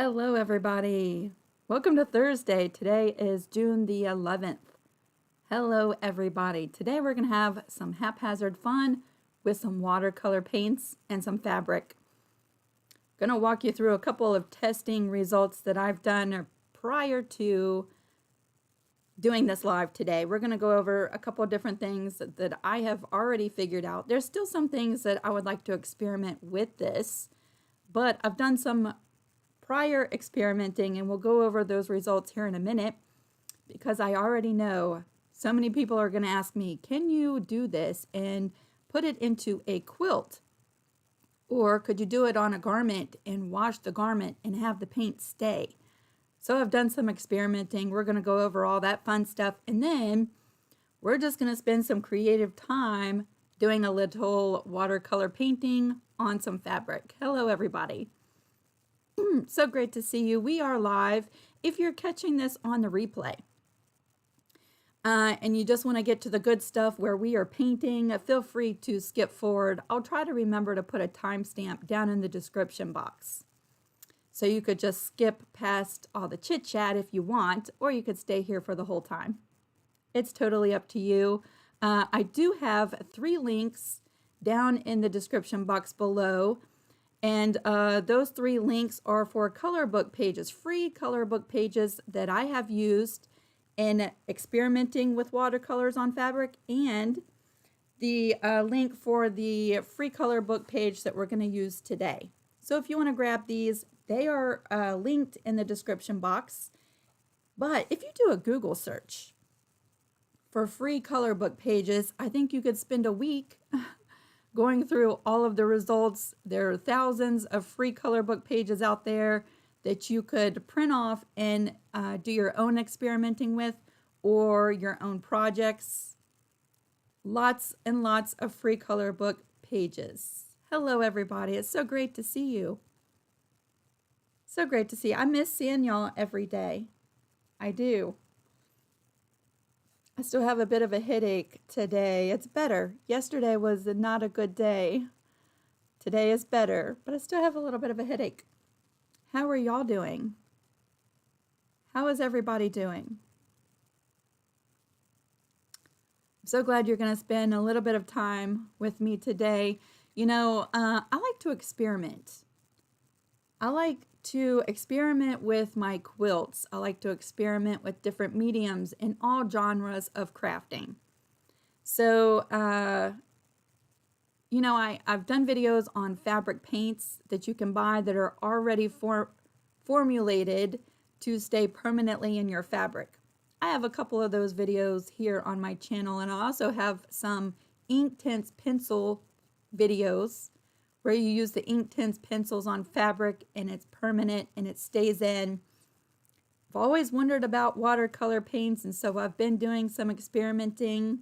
Hello, everybody. Welcome to Thursday. Today is June the 11th. Hello, everybody. Today we're going to have some haphazard fun with some watercolor paints and some fabric. Going to walk you through a couple of testing results that I've done prior to doing this live today. We're going to go over a couple of different things that I have already figured out. There's still some things that I would like to experiment with this, but I've done some prior experimenting, and we'll go over those results here in a minute because I already know so many people are going to ask me, can you do this and put it into a quilt? Or could you do it on a garment and wash the garment and have the paint stay? So I've done some experimenting. We're going to go over all that fun stuff, and then we're just going to spend some creative time doing a little watercolor painting on some fabric. Hello, everybody. So great to see you. We are live. If you're catching this on the replay and you just want to get to the good stuff where we are painting, feel free to skip forward. I'll try to remember to put a timestamp down in the description box. So you could just skip past all the chit chat if you want, or you could stay here for the whole time. It's totally up to you. I do have 3 links down in the description box below. And those 3 links are for color book pages, free color book pages that I have used in experimenting with watercolors on fabric, and the link for the free color book page that we're going to use today. So if you want to grab these, they are linked in the description box. But if you do a Google search for free color book pages, I think you could spend a week going through all of the results. There are thousands of free color book pages out there that you could print off and do your own experimenting with, or your own projects. Lots and lots of free color book pages. Hello, everybody. It's so great to see you. So great to see you. I miss seeing y'all every day. I do. I still have a bit of a headache today. It's better. Yesterday was not a good day. Today is better, but I still have a little bit of a headache. How are y'all doing? How is everybody doing? I'm so glad you're going to spend a little bit of time with me today. You know, I like to experiment. I like to experiment with my quilts. I like to experiment with different mediums in all genres of crafting. So, you know, I've done videos on fabric paints that you can buy that are already formulated to stay permanently in your fabric. I have a couple of those videos here on my channel, and I also have some Inktense pencil videos where you use the Inktense pencils on fabric and it's permanent and it stays in. I've always wondered about watercolor paints, and so I've been doing some experimenting.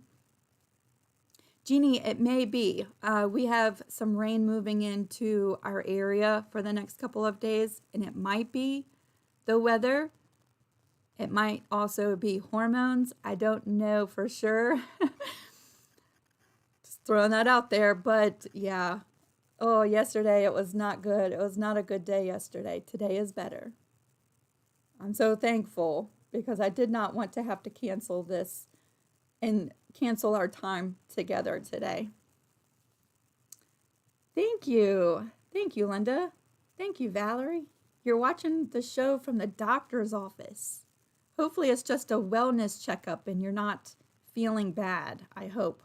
Jeannie, it may be. We have some rain moving into our area for the next couple of days, and it might be the weather. It might also be hormones. I don't know for sure. Just throwing that out there, but yeah. Oh, yesterday it was not good. It was not a good day yesterday. Today is better. I'm so thankful because I did not want to have to cancel this and cancel our time together today. Thank you. Thank you, Linda. Thank you, Valerie. You're watching the show from the doctor's office. Hopefully it's just a wellness checkup and you're not feeling bad, I hope.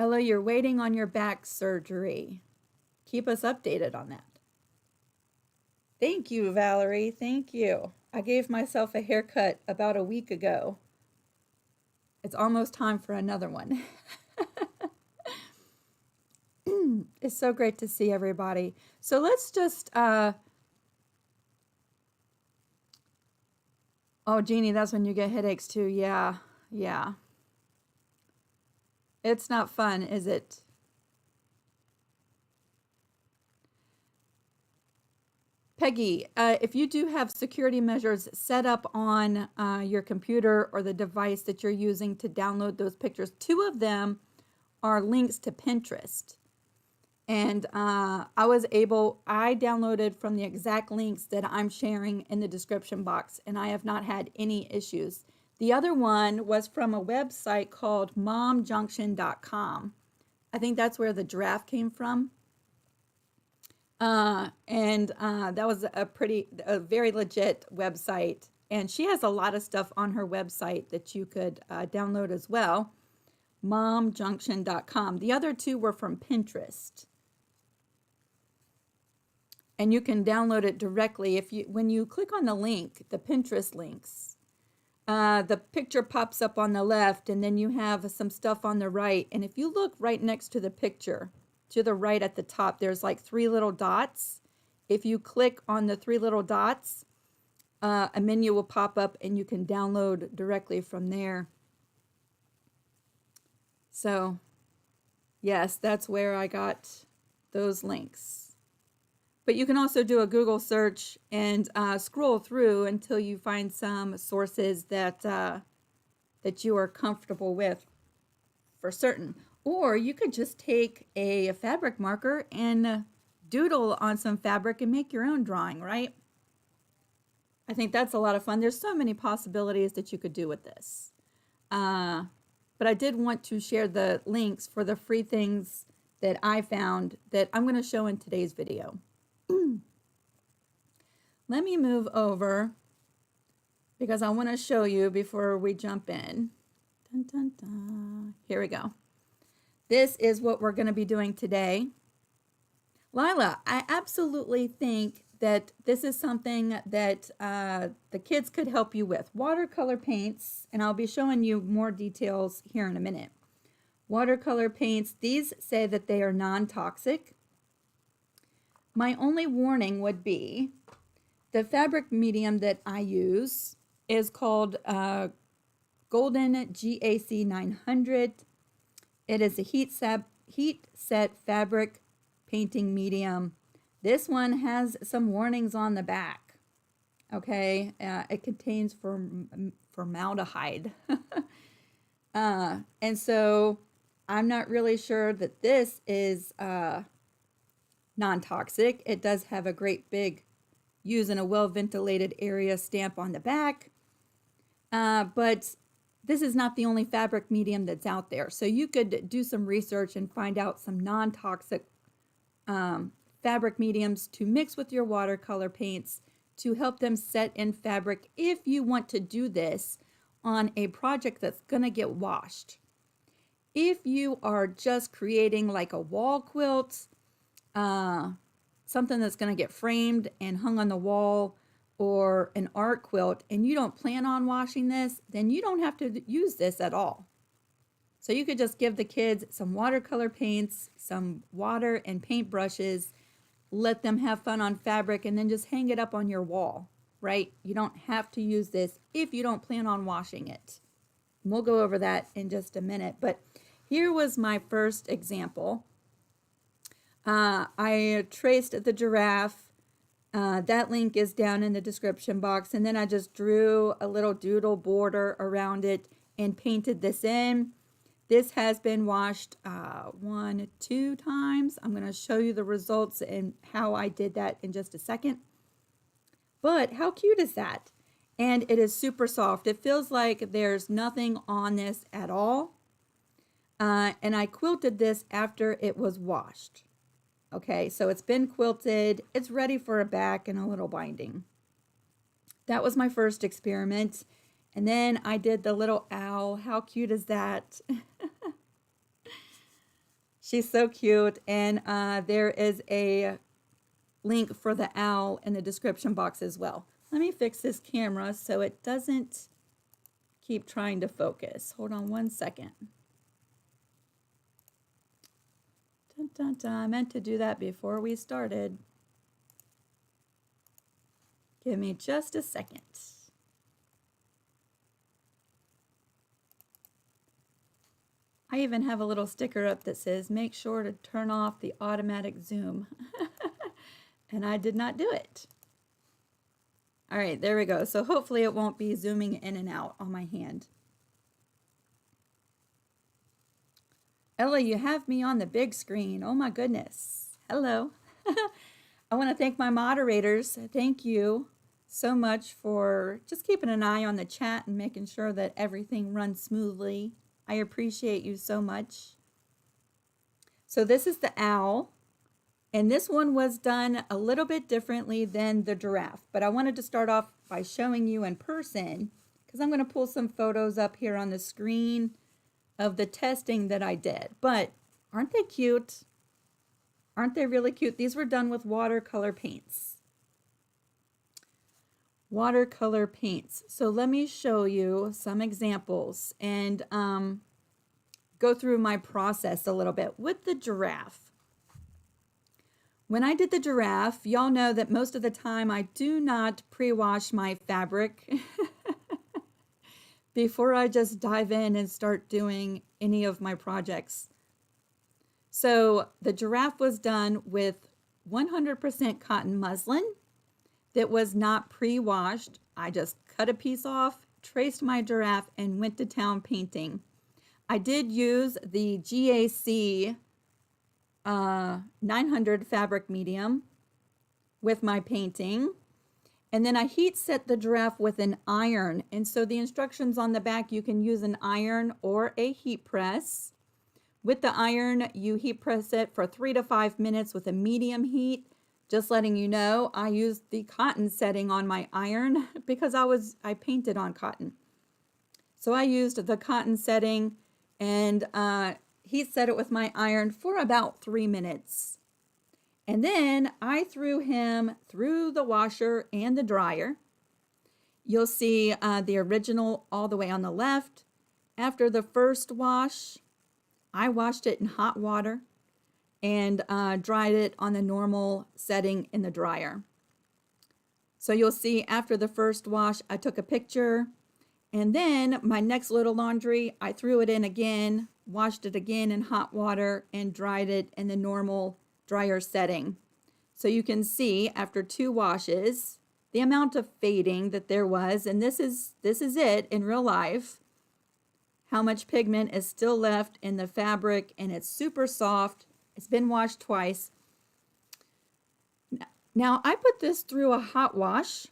Ella, you're waiting on your back surgery. Keep us updated on that. Thank you, Valerie. Thank you. I gave myself a haircut about a week ago. It's almost time for another one. It's so great to see everybody. So let's just... Oh, Jeannie, that's when you get headaches too. Yeah, yeah. It's not fun, is it? Peggy, if you do have security measures set up on your computer or the device that you're using to download those pictures, 2 of them are links to Pinterest. And I downloaded from the exact links that I'm sharing in the description box, and I have not had any issues. The other one was from a website called momjunction.com. I think that's where the giraffe came from. That was a very legit website. And she has a lot of stuff on her website that you could download as well. Momjunction.com. The other two were from Pinterest. And you can download it directly when you click on the link, the Pinterest links. The picture pops up on the left, and then you have some stuff on the right. And if you look right next to the picture, to the right at the top, there's like 3 little dots. If you click on the 3 little dots, a menu will pop up and you can download directly from there. So, yes, that's where I got those links. But you can also do a Google search and scroll through until you find some sources that you are comfortable with for certain. Or you could just take a fabric marker and doodle on some fabric and make your own drawing, right? I think that's a lot of fun. There's so many possibilities that you could do with this. But I did want to share the links for the free things that I found that I'm going to show in today's video. Let me move over because I want to show you before we jump in. Dun, dun, dun. Here we go. This is what we're going to be doing today. Lila, I absolutely think that this is something that the kids could help you with. Watercolor paints, and I'll be showing you more details here in a minute. Watercolor paints, these say that they are non-toxic. My only warning would be the fabric medium that I use is called Golden GAC 900. It is a heat set fabric painting medium. This one has some warnings on the back. Okay, it contains formaldehyde. And so I'm not really sure that this is non-toxic. It does have a great big use in a well-ventilated area stamp on the back. But this is not the only fabric medium that's out there. So you could do some research and find out some non-toxic fabric mediums to mix with your watercolor paints to help them set in fabric if you want to do this on a project that's going to get washed. If you are just creating like a wall quilt, something that's going to get framed and hung on the wall, or an art quilt, and you don't plan on washing this, then you don't have to use this at all. So you could just give the kids some watercolor paints, some water and paint brushes, let them have fun on fabric, and then just hang it up on your wall, right? You don't have to use this if you don't plan on washing it. And we'll go over that in just a minute, but here was my first example. I traced the giraffe. That link is down in the description box, and then I just drew a little doodle border around it and painted this in. This has been washed 2 times. I'm going to show you the results and how I did that in just a second. But how cute is that? And it is super soft. It feels like there's nothing on this at all. And I quilted this after it was washed. Okay, so it's been quilted. It's ready for a back and a little binding. That was my first experiment. And then I did the little owl. How cute is that? She's so cute. And there is a link for the owl in the description box as well. Let me fix this camera so it doesn't keep trying to focus. Hold on one second. Dun, dun, dun. I meant to do that before we started. Give me just a second. I even have a little sticker up that says, make sure to turn off the automatic zoom. And I did not do it. All right, there we go. So hopefully it won't be zooming in and out on my hand. Ella, you have me on the big screen. Oh my goodness. Hello. I want to thank my moderators. Thank you so much for just keeping an eye on the chat and making sure that everything runs smoothly. I appreciate you so much. So this is the owl, and this one was done a little bit differently than the giraffe, but I wanted to start off by showing you in person because I'm going to pull some photos up here on the screen of the testing that I did. But aren't they cute? Aren't they really cute? These were done with watercolor paints. Watercolor paints. So let me show you some examples and go through my process a little bit with the giraffe. When I did the giraffe, y'all know that most of the time I do not pre-wash my fabric before I just dive in and start doing any of my projects. So the giraffe was done with 100% cotton muslin that was not pre-washed. I just cut a piece off, traced my giraffe, and went to town painting. I did use the GAC 900 fabric medium with my painting. And then I heat set the giraffe with an iron. And so the instructions on the back, you can use an iron or a heat press. With the iron, you heat press it for 3 to 5 minutes with a medium heat. Just letting you know, I used the cotton setting on my iron because I painted on cotton. So I used the cotton setting and heat set it with my iron for about 3 minutes. And then I threw him through the washer and the dryer. You'll see the original all the way on the left. After the first wash, I washed it in hot water and dried it on the normal setting in the dryer. So you'll see after the first wash, I took a picture, and then my next load of laundry, I threw it in again, washed it again in hot water, and dried it in the normal dryer setting. So you can see after 2 washes, the amount of fading that there was, and this is it in real life, how much pigment is still left in the fabric, and it's super soft. It's been washed twice. Now, I put this through a hot wash,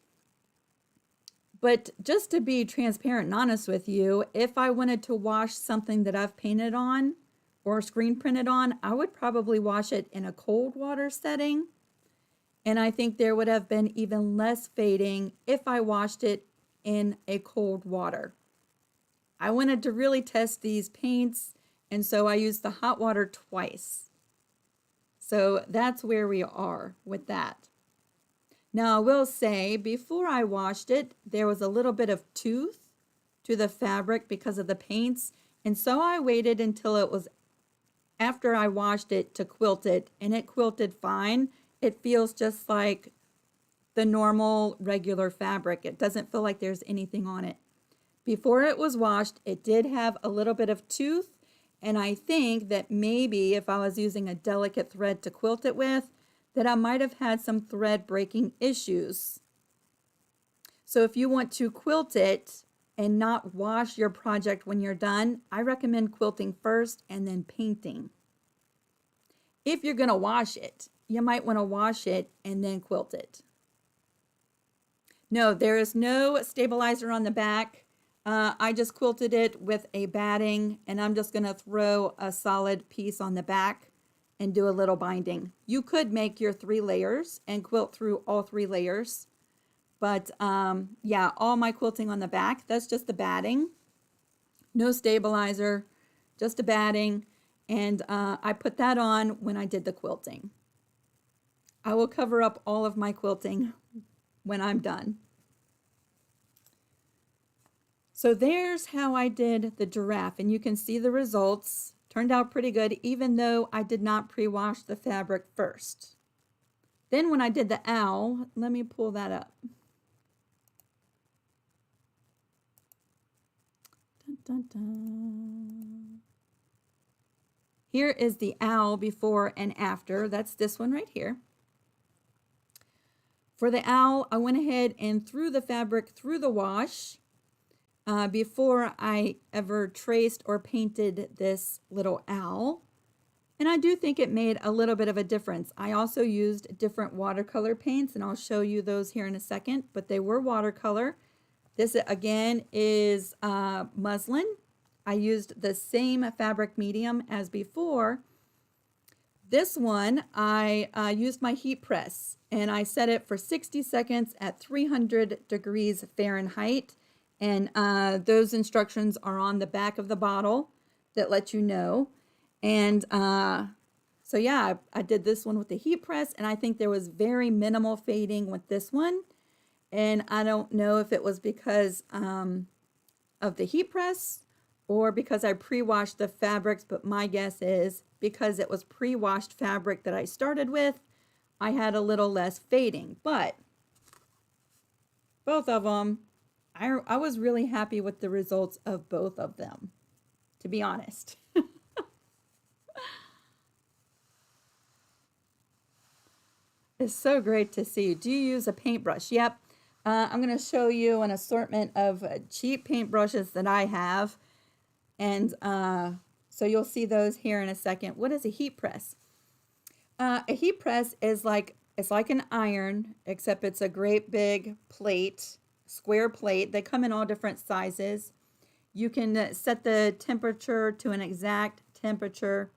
but just to be transparent and honest with you, if I wanted to wash something that I've painted on or screen printed on, I would probably wash it in a cold water setting. And I think there would have been even less fading if I washed it in a cold water. I wanted to really test these paints, and so I used the hot water twice. So that's where we are with that. Now I will say, before I washed it, there was a little bit of tooth to the fabric because of the paints. And so I waited until it was after I washed it to quilt it, and it quilted fine. It feels just like the normal regular fabric. It doesn't feel like there's anything on it. Before it was washed, it did have a little bit of tooth. And I think that maybe if I was using a delicate thread to quilt it with, that I might have had some thread breaking issues. So if you want to quilt it and not wash your project when you're done, I recommend quilting first and then painting. If you're going to wash it, you might want to wash it and then quilt it. No, there is no stabilizer on the back. I just quilted it with a batting, and I'm just going to throw a solid piece on the back and do a little binding. You could make your 3 layers and quilt through all 3 layers. But yeah, all my quilting on the back, that's just the batting. No stabilizer, just a batting. And I put that on when I did the quilting. I will cover up all of my quilting when I'm done. So there's how I did the giraffe, and you can see the results. Turned out pretty good, even though I did not pre-wash the fabric first. Then when I did the owl, let me pull that up. Dun, dun, dun. Here is the owl before and after. That's this one right here. For the owl, I went ahead and threw the fabric through the wash. before I ever traced or painted this little owl. And I do think it made a little bit of a difference. I also used different watercolor paints, and I'll show you those here in a second, but they were watercolor. This again is muslin. I used the same fabric medium as before. This one, I used my heat press, and I set it for 60 seconds at 300 degrees Fahrenheit. And those instructions are on the back of the bottle that let you know. And so yeah, I did this one with the heat press, and I think there was very minimal fading with this one. And I don't know if it was because of the heat press or because I pre-washed the fabrics, but my guess is because it was pre-washed fabric that I started with, I had a little less fading. But both of them, I was really happy with the results of both of them, to be honest. It's so great to see. Do you use a paintbrush? Yep. I'm going to show you an assortment of cheap paintbrushes that I have. And so you'll see those here in a second. What is a heat press? A heat press is it's like an iron, except it's a great big plate, square plate. They come in all different sizes. You can set the temperature to an exact temperature,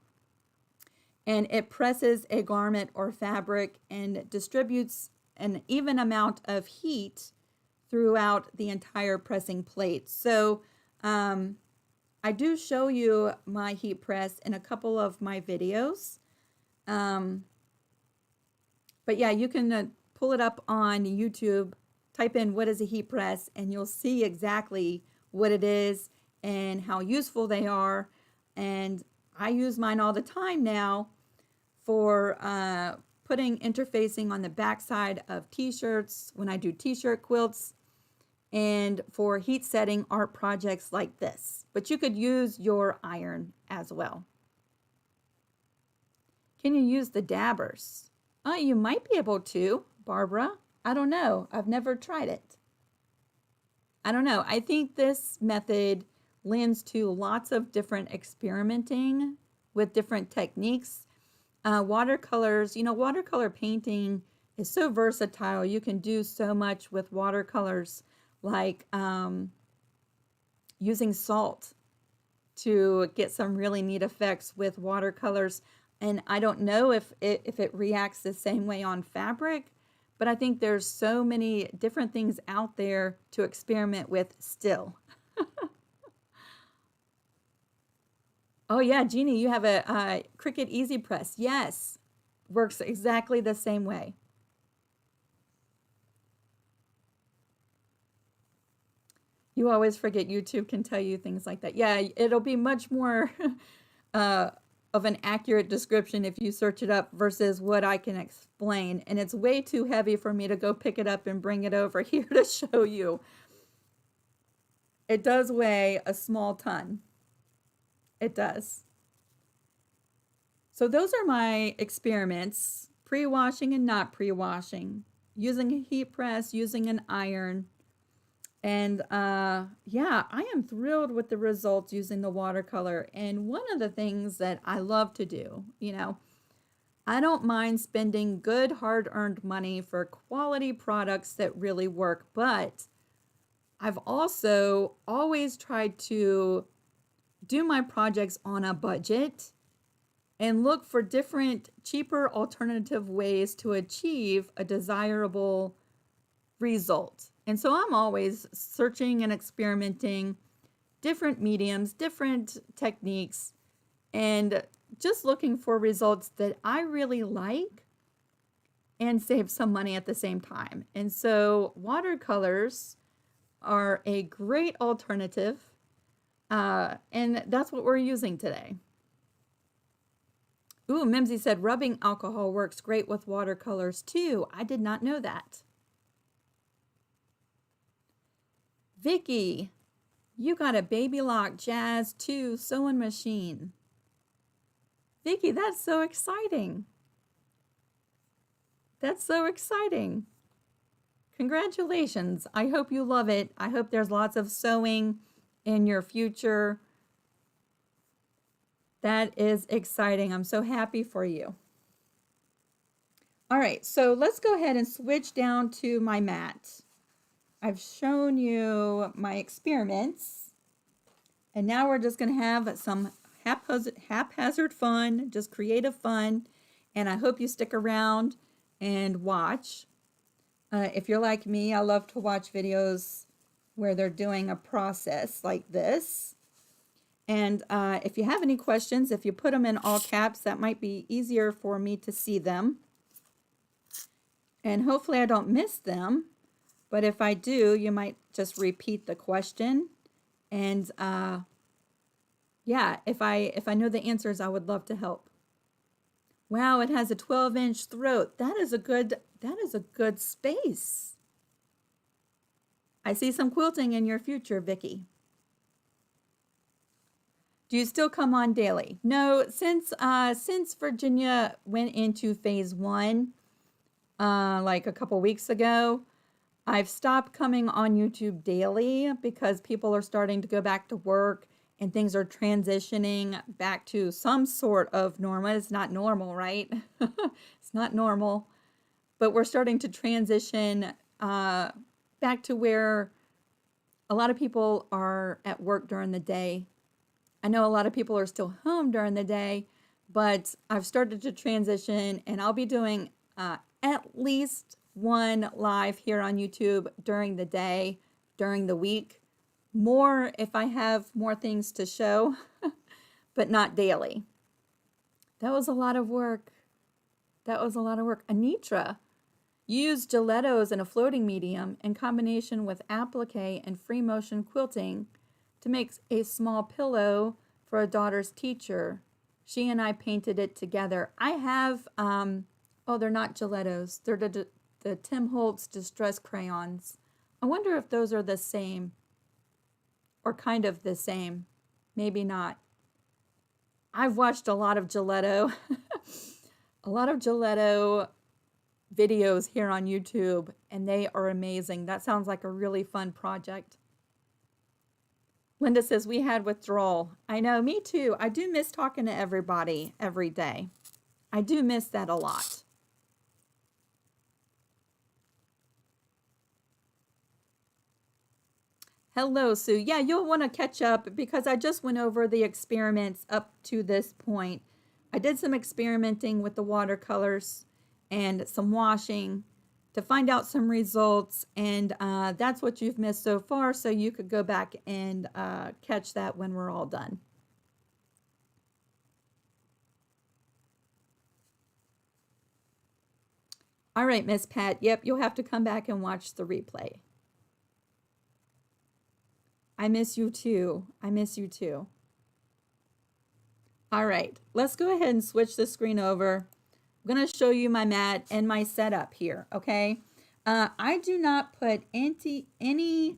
and it presses a garment or fabric and distributes an even amount of heat throughout the entire pressing plate. So I do show you my heat press in a couple of my videos. But yeah, you can pull it up on YouTube, type in what is a heat press, and you'll see exactly what it is and how useful they are. And I use mine all the time now for putting interfacing on the backside of t-shirts when I do t-shirt quilts, and for heat setting art projects like this. But you could use your iron as well. Can you use the dabbers? You might be able to, Barbara. I don't know. I've never tried it. I don't know. I think this method lends to lots of different experimenting with different techniques. Watercolors, watercolor painting is so versatile. You can do so much with watercolors, like using salt to get some really neat effects with watercolors. And I don't know if it reacts the same way on fabric, but I think there's so many different things out there to experiment with still. Oh yeah, Jeannie, you have a Cricut Easy Press. Yes, works exactly the same way. You always forget YouTube can tell you things like that. Yeah, it'll be much more of an accurate description if you search it up versus what I can explain. And it's way too heavy for me to go pick it up and bring it over here to show you. It does weigh a small ton. It does. So those are my experiments, pre-washing and not pre-washing, using a heat press, using an iron. And yeah, I am thrilled with the results using the watercolor. And one of the things that I love to do, I don't mind spending good hard-earned money for quality products that really work, but I've also always tried to do my projects on a budget and look for different, cheaper alternative ways to achieve a desirable result. And so I'm always searching and experimenting different mediums, different techniques, and just looking for results that I really like and save some money at the same time. And so watercolors are a great alternative. And that's what we're using today. Ooh, Mimsy said rubbing alcohol works great with watercolors too. I did not know that. Vicky, you got a Baby Lock Jazz 2 sewing machine. Vicky, that's so exciting. That's so exciting. Congratulations. I hope you love it. I hope there's lots of sewing in your future. That is exciting. I'm so happy for you. All right, so let's go ahead and switch down to my mat. I've shown you my experiments, and now we're just going to have some haphazard fun, just creative fun, and I hope you stick around and watch. If you're like me, I love to watch videos where they're doing a process like this. And if you have any questions, if you put them in all caps, that might be easier for me to see them. And hopefully I don't miss them. But if I do, you might just repeat the question. And yeah, if I know the answers, I would love to help. Wow, it has a 12-inch throat. That is a good space. I see some quilting in your future, Vicki. Do you still come on daily? No, since Virginia went into phase 1, like a couple weeks ago, I've stopped coming on YouTube daily because people are starting to go back to work and things are transitioning back to some sort of normal. It's not normal, right? It's not normal, but we're starting to transition back to where a lot of people are at work during the day. I know a lot of people are still home during the day, but I've started to transition, and I'll be doing at least one live here on YouTube during the day, during the week. More if I have more things to show, but not daily. That was a lot of work. That was a lot of work. Anitra, you use Gelatos in a floating medium in combination with applique and free motion quilting to make a small pillow for a daughter's teacher. She and I painted it together. I have, oh, they're not Gelatos. They're the Tim Holtz Distress Crayons. I wonder if those are the same or kind of the same. Maybe not. I've watched a lot of Gelato, a lot of Gelato videos here on YouTube, and they are amazing. That sounds like a really fun project. Linda says, we had withdrawal. I know, me too. I do miss talking to everybody every day. I do miss that a lot. Hello, Sue. Yeah, you'll want to catch up because I just went over the experiments up to this point. I did some experimenting with the watercolors and some washing to find out some results, and that's what you've missed so far, so you could go back and catch that when we're all done. All right, Miss Pat. Yep, you'll have to come back and watch the replay. I miss you too. I miss you too. All right, let's go ahead and switch the screen over. I'm going to show you my mat and my setup here, okay? I do not put any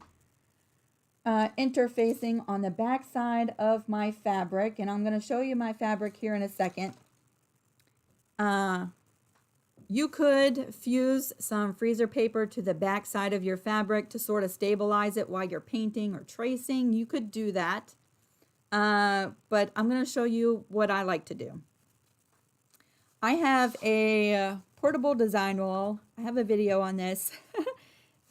interfacing on the back side of my fabric, and I'm going to show you my fabric here in a second. You could fuse some freezer paper to the back side of your fabric to sort of stabilize it while you're painting or tracing. You could do that, but I'm going to show you what I like to do. I have a portable design wall. I have a video on this.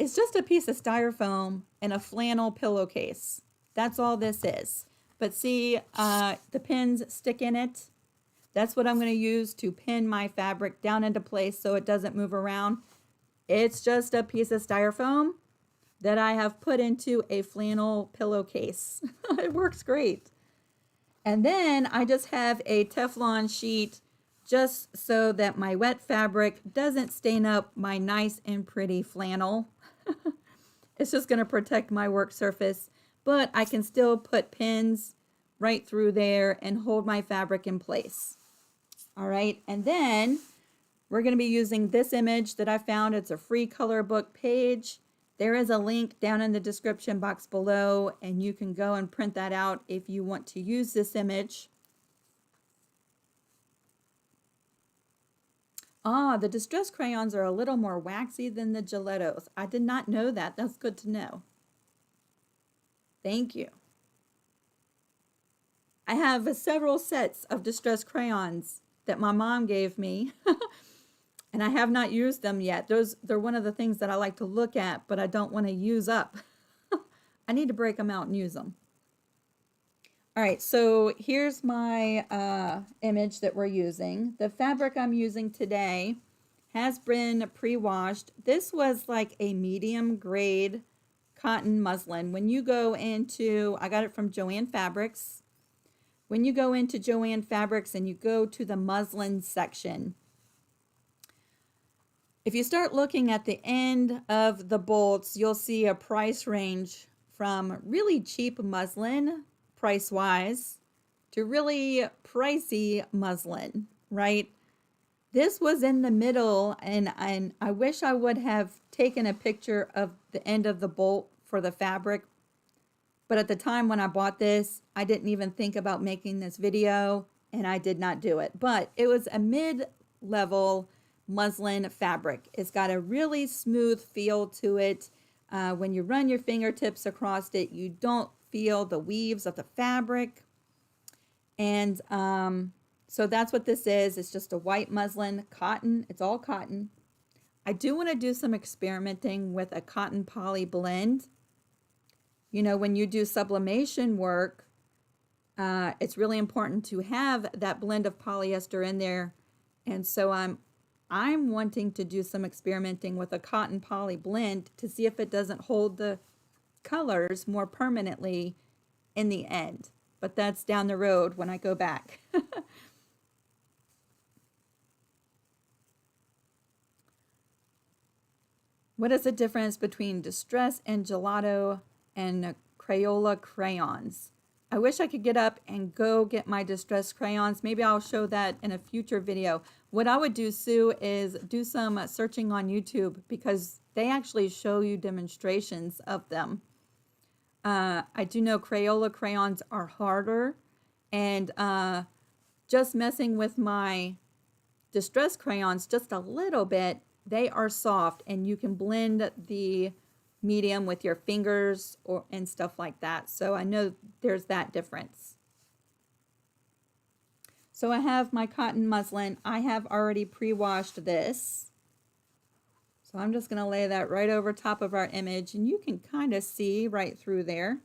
It's just a piece of styrofoam and a flannel pillowcase. That's all this is. But see, the pins stick in it. That's what I'm going to use to pin my fabric down into place so it doesn't move around. It's just a piece of styrofoam that I have put into a flannel pillowcase. It works great. And then I just have a Teflon sheet just so that my wet fabric doesn't stain up my nice and pretty flannel. It's just going to protect my work surface, but I can still put pins right through there and hold my fabric in place. All right, and then we're going to be using this image that I found. It's a free color book page. There is a link down in the description box below, and you can go and print that out if you want to use this image. Ah, the distress crayons are a little more waxy than the Gelatos. I did not know that. That's good to know. Thank you. I have several sets of distress crayons that my mom gave me, and I have not used them yet. They're one of the things that I like to look at, but I don't want to use up. I need to break them out and use them. All right, so here's my image that we're using. The fabric I'm using today has been pre-washed. This was like a medium grade cotton muslin. When you go into, I got it from Joann Fabrics. When you go into Joann Fabrics and you go to the muslin section, if you start looking at the end of the bolts, you'll see a price range from really cheap muslin, price-wise, to really pricey muslin, right? This was in the middle, and I wish I would have taken a picture of the end of the bolt for the fabric. But at the time when I bought this, I didn't even think about making this video, and I did not do it. But it was a mid-level muslin fabric. It's got a really smooth feel to it. When you run your fingertips across it, you don't feel the weaves of the fabric. And so that's what this is. It's just a white muslin, cotton. It's all cotton. I do want to do some experimenting with a cotton poly blend. You know, when you do sublimation work, it's really important to have that blend of polyester in there. And so I'm wanting to do some experimenting with a cotton poly blend to see if it doesn't hold the colors more permanently in the end. But that's down the road when I go back. What is the difference between Distress and Gelato and Crayola crayons? I wish I could get up and go get my Distress crayons. Maybe I'll show that in a future video. What I would do, Sue, is do some searching on YouTube because they actually show you demonstrations of them. I do know Crayola crayons are harder, and just messing with my Distress crayons just a little bit, they are soft, and you can blend the medium with your fingers and stuff like that. So I know there's that difference. So I have my cotton muslin. I have already pre-washed this. So I'm just going to lay that right over top of our image, and you can kind of see right through there.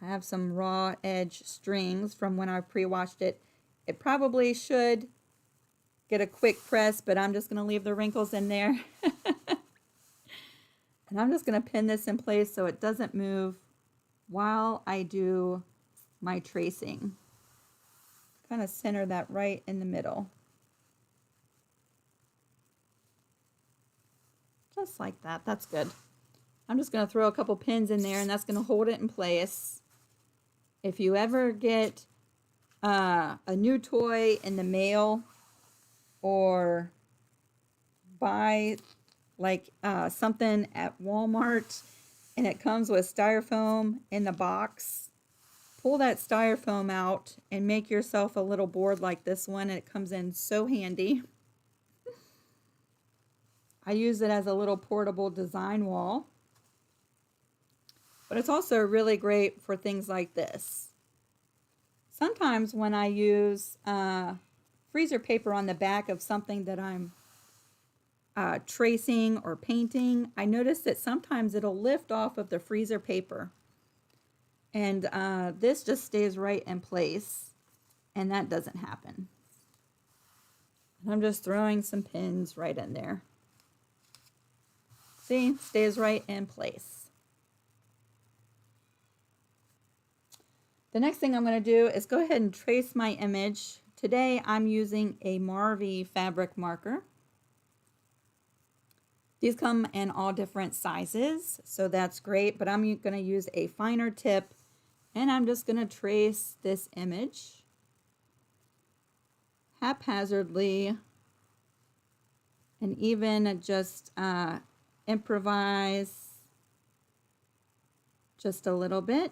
I have some raw edge strings from when I pre-washed it. It probably should get a quick press, but I'm just going to leave the wrinkles in there. And I'm just going to pin this in place so it doesn't move while I do my tracing. Kind of center that right in the middle. Just like that. That's good. I'm just going to throw a couple pins in there, and that's going to hold it in place. If you ever get a new toy in the mail or buy like something at Walmart and it comes with styrofoam in the box, pull that styrofoam out and make yourself a little board like this one, and it comes in so handy. I use it as a little portable design wall, but it's also really great for things like this. Sometimes when I use freezer paper on the back of something that I'm tracing or painting, I notice that sometimes it'll lift off of the freezer paper, and this just stays right in place, and that doesn't happen. And I'm just throwing some pins right in there. See, stays right in place. The next thing I'm going to do is go ahead and trace my image. Today I'm using a Marvy fabric marker. These come in all different sizes, so that's great, but I'm going to use a finer tip, and I'm just going to trace this image haphazardly and even just improvise just a little bit.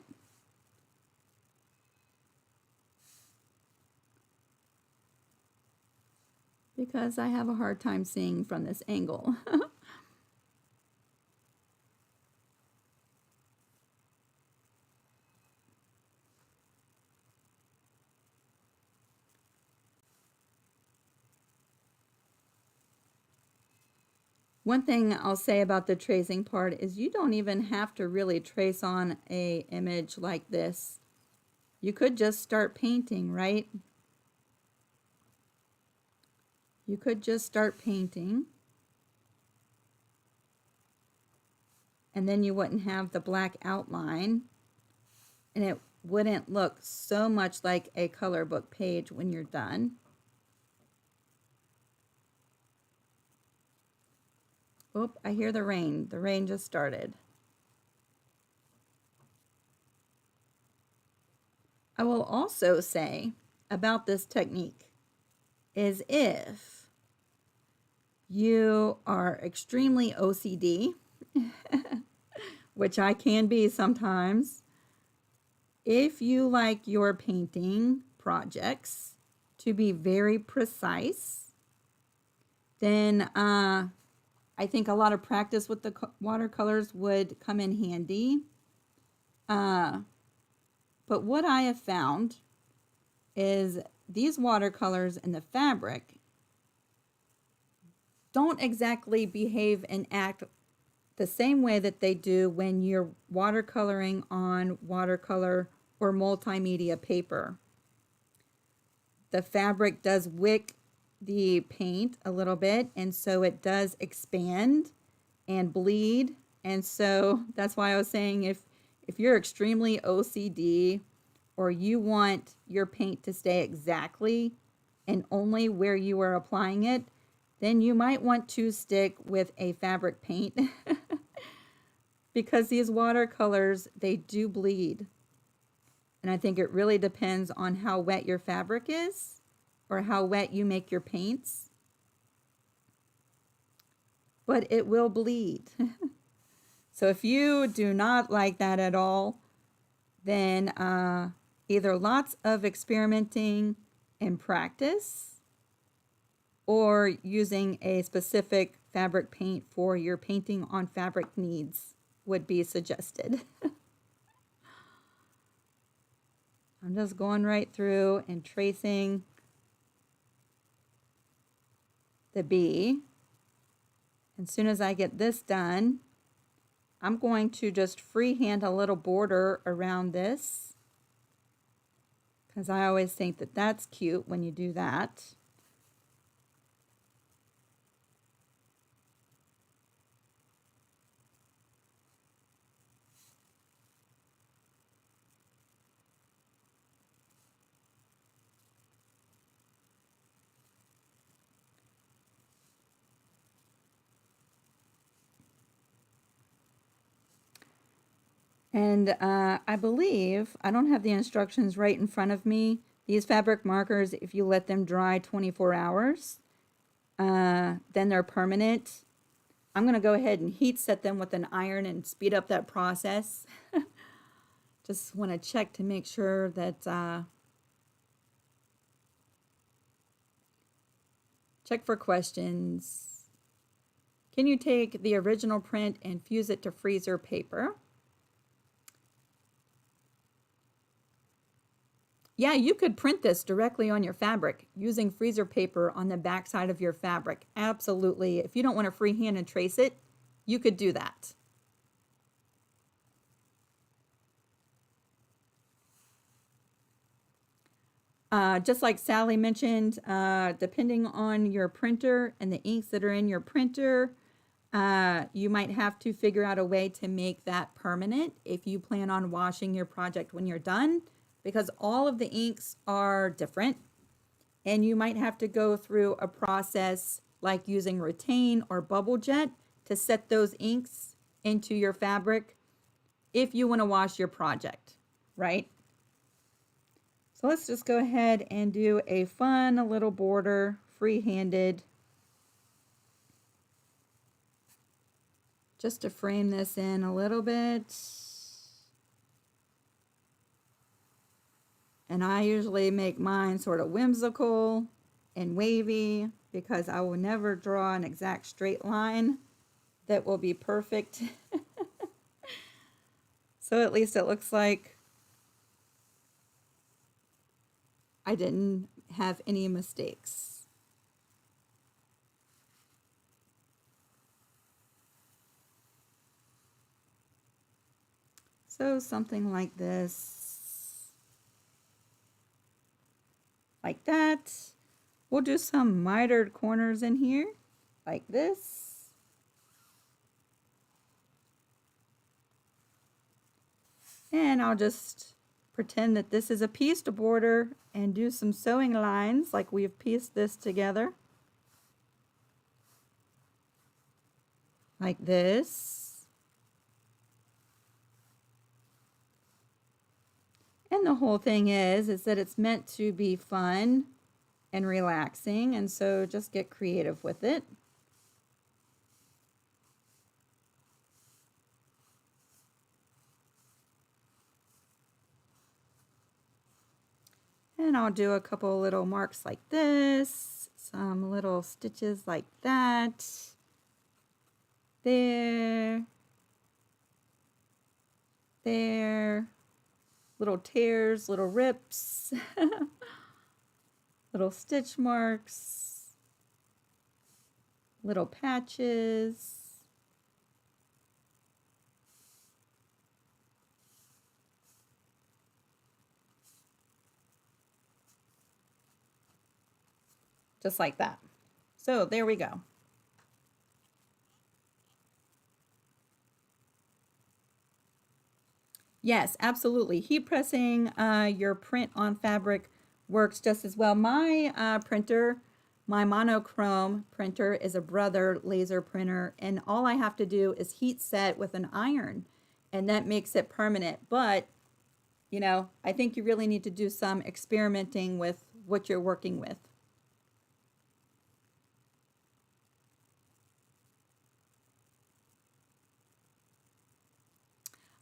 because I have a hard time seeing from this angle. One thing I'll say about the tracing part is you don't even have to really trace on a image like this. You could just start painting, right? You could just start painting. And then you wouldn't have the black outline. And it wouldn't look so much like a color book page when you're done. Oop, I hear the rain. The rain just started. I will also say about this technique is if you are extremely OCD, which I can be sometimes, if you like your painting projects to be very precise, then I think a lot of practice with the watercolors would come in handy. But what I have found is these watercolors in the fabric don't exactly behave and act the same way that they do when you're watercoloring on watercolor or multimedia paper. The fabric does wick the paint a little bit, and so it does expand and bleed. And so that's why I was saying if you're extremely OCD or you want your paint to stay exactly and only where you are applying it, then you might want to stick with a fabric paint because these watercolors, they do bleed. And I think it really depends on how wet your fabric is or how wet you make your paints. But it will bleed. So if you do not like that at all, then either lots of experimenting and practice or using a specific fabric paint for your painting on fabric needs would be suggested. I'm just going right through and tracing the bee. As soon as I get this done, I'm going to just freehand a little border around this because I always think that that's cute when you do that. And I believe, I don't have the instructions right in front of me, these fabric markers, if you let them dry 24 hours, then they're permanent. I'm going to go ahead and heat set them with an iron and speed up that process. Just want to check to make sure that, check for questions. Can you take the original print and fuse it to freezer paper? Yeah, you could print this directly on your fabric using freezer paper on the back side of your fabric. Absolutely. If you don't want to freehand and trace it, you could do that. Just like Sally mentioned, depending on your printer and the inks that are in your printer, you might have to figure out a way to make that permanent if you plan on washing your project when you're done, because all of the inks are different and you might have to go through a process like using Retain or Bubble Jet to set those inks into your fabric if you want to wash your project, right? So let's just go ahead and do a fun little border, free-handed, just to frame this in a little bit. And I usually make mine sort of whimsical and wavy. because I will never draw an exact straight line that will be perfect. So at least it looks like I didn't have any mistakes. So something like this, like that. We'll do some mitered corners in here, like this. And I'll just pretend that this is a pieced border and do some sewing lines like we've pieced this together. Like this. And the whole thing is that it's meant to be fun and relaxing, and so just get creative with it. And I'll do a couple little marks like this, some little stitches like that, there, there, little tears, little rips, little stitch marks, little patches. Just like that. So there we go. Yes, absolutely. Heat pressing your print on fabric works just as well. My printer, my monochrome printer, is a Brother laser printer, and all I have to do is heat set with an iron, and that makes it permanent. But, you know, I think you really need to do some experimenting with what you're working with.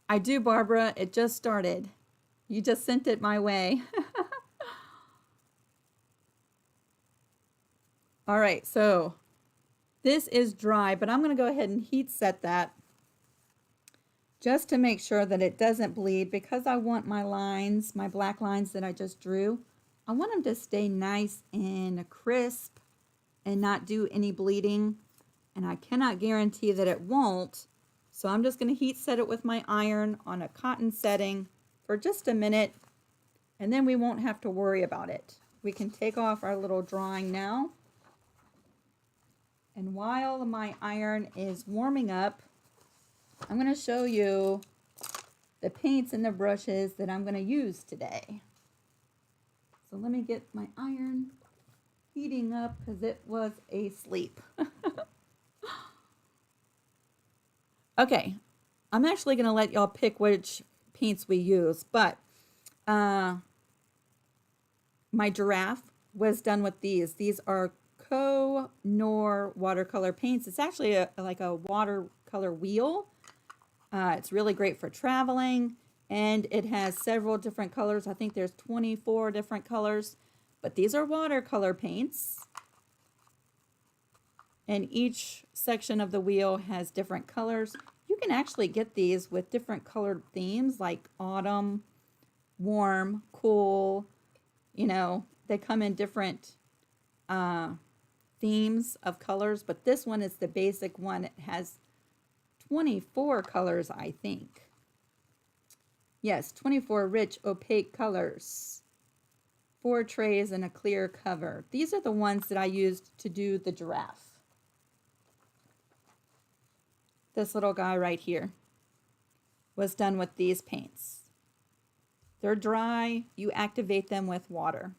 I do, Barbara. It just started. You just sent it my way. All right, so this is dry, but I'm going to go ahead and heat set that just to make sure that it doesn't bleed, because I want my lines, my black lines that I just drew, I want them to stay nice and crisp and not do any bleeding, and I cannot guarantee that it won't. So I'm just going to heat set it with my iron on a cotton setting for just a minute, and then we won't have to worry about it. We can take off our little drawing now. And while my iron is warming up, I'm going to show you the paints and the brushes that I'm going to use today. So let me get my iron heating up because it was asleep. Okay, I'm actually going to let y'all pick which paints we use, but my giraffe was done with these. These are Koh-Noor watercolor paints. It's actually like a watercolor wheel. It's really great for traveling, and it has several different colors. I think there's 24 different colors, but these are watercolor paints. And each section of the wheel has different colors. You can actually get these with different colored themes like autumn, warm, cool. You know, they come in different themes of colors, but this one is the basic one. It has 24 colors, I think. Yes, 24 rich opaque colors. 4 trays and a clear cover. These are the ones that I used to do the giraffe. This little guy right here was done with these paints. They're dry. You activate them with water.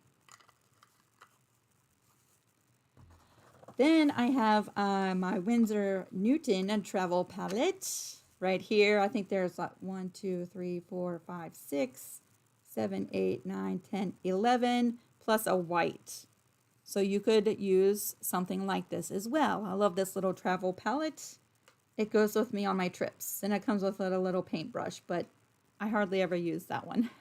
Then I have my Winsor Newton travel palette right here. I think there's like 1, 2, 3, 4, 5, 6, 7, 8, 9, 10, 11, plus a white. So you could use something like this as well. I love this little travel palette. It goes with me on my trips, and it comes with a little paintbrush, but I hardly ever use that one.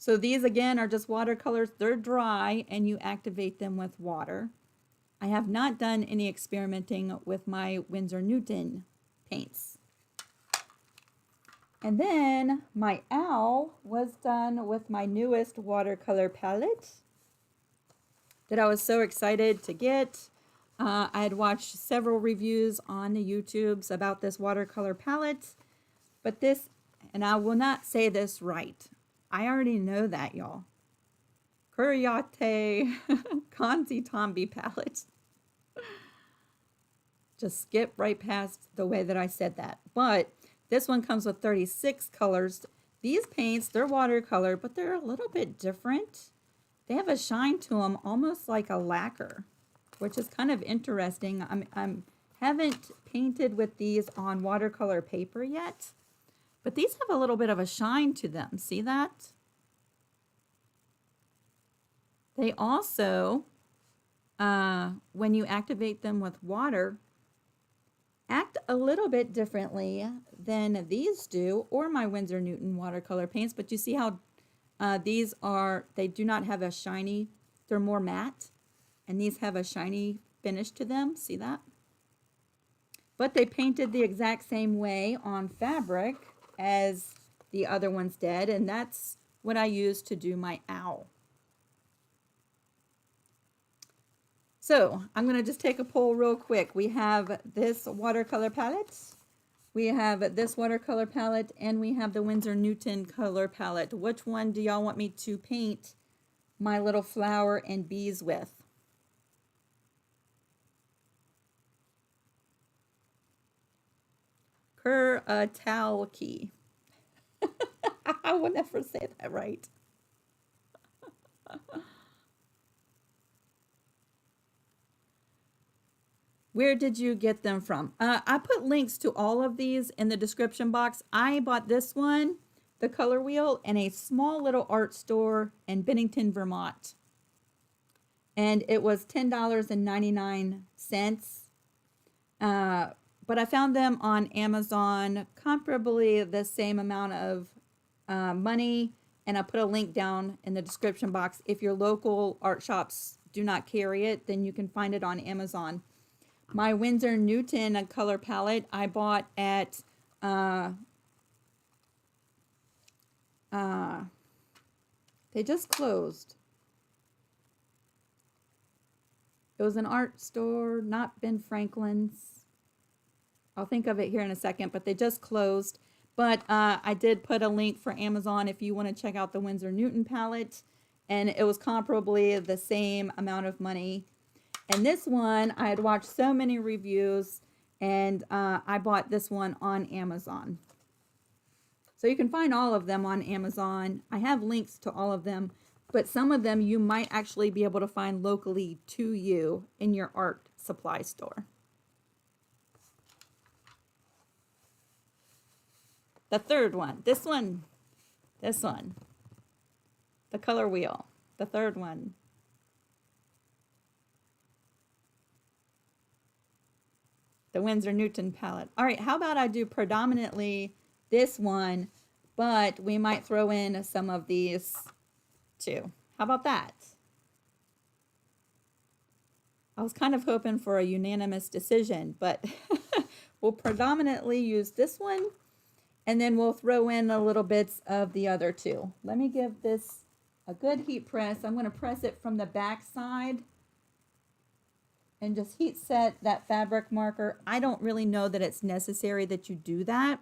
So these again are just watercolors. They're dry and you activate them with water. I have not done any experimenting with my Winsor Newton paints. And then my owl was done with my newest watercolor palette that I was so excited to get. I had watched several reviews on the YouTubes about this watercolor palette, but this, and I will not say this right, I already know that, y'all. Kuriate Kanzi Tombi palette. Just skip right past the way that I said that. But this one comes with 36 colors. These paints, they're watercolor, but they're a little bit different. They have a shine to them, almost like a lacquer, which is kind of interesting. I haven't painted with these on watercolor paper yet, but these have a little bit of a shine to them. See that? They also, when you activate them with water, act a little bit differently than these do, or my Winsor Newton watercolor paints. But you see how these are, they do not have a shiny, they're more matte, and these have a shiny finish to them. See that? But they painted the exact same way on fabric as the other ones did, and that's what I used to do my owl. So I'm going to just take a poll real quick. We have this watercolor palette, we have this watercolor palette, and we have the Winsor Newton color palette. Which one do y'all want me to paint my little flower and bees with? Kurtalki. I will never say that right. Where did you get them from? I put links to all of these in the description box. I bought this one, the color wheel, in a small little art store in Bennington, Vermont. And it was $10.99. But I found them on Amazon, comparably the same amount of money. And I put a link down in the description box. If your local art shops do not carry it, then you can find it on Amazon. My Winsor Newton color palette I bought at they just closed. It was an art store, not Ben Franklin's. I'll think of it here in a second, but they just closed. But I did put a link for Amazon if you want to check out the Winsor Newton palette, and it was comparably the same amount of money. And this one, I had watched so many reviews, and I bought this one on Amazon. So you can find all of them on Amazon. I have links to all of them, but some of them you might actually be able to find locally to you in your art supply store. The third one, this one, the color wheel, the third one. The Winsor Newton palette. All right, how about I do predominantly this one, but we might throw in some of these too. How about that? I was kind of hoping for a unanimous decision, but we'll predominantly use this one, and then we'll throw in a little bits of the other two. Let me give this a good heat press. I'm going to press it from the back side and just heat set that fabric marker. I don't really know that it's necessary that you do that,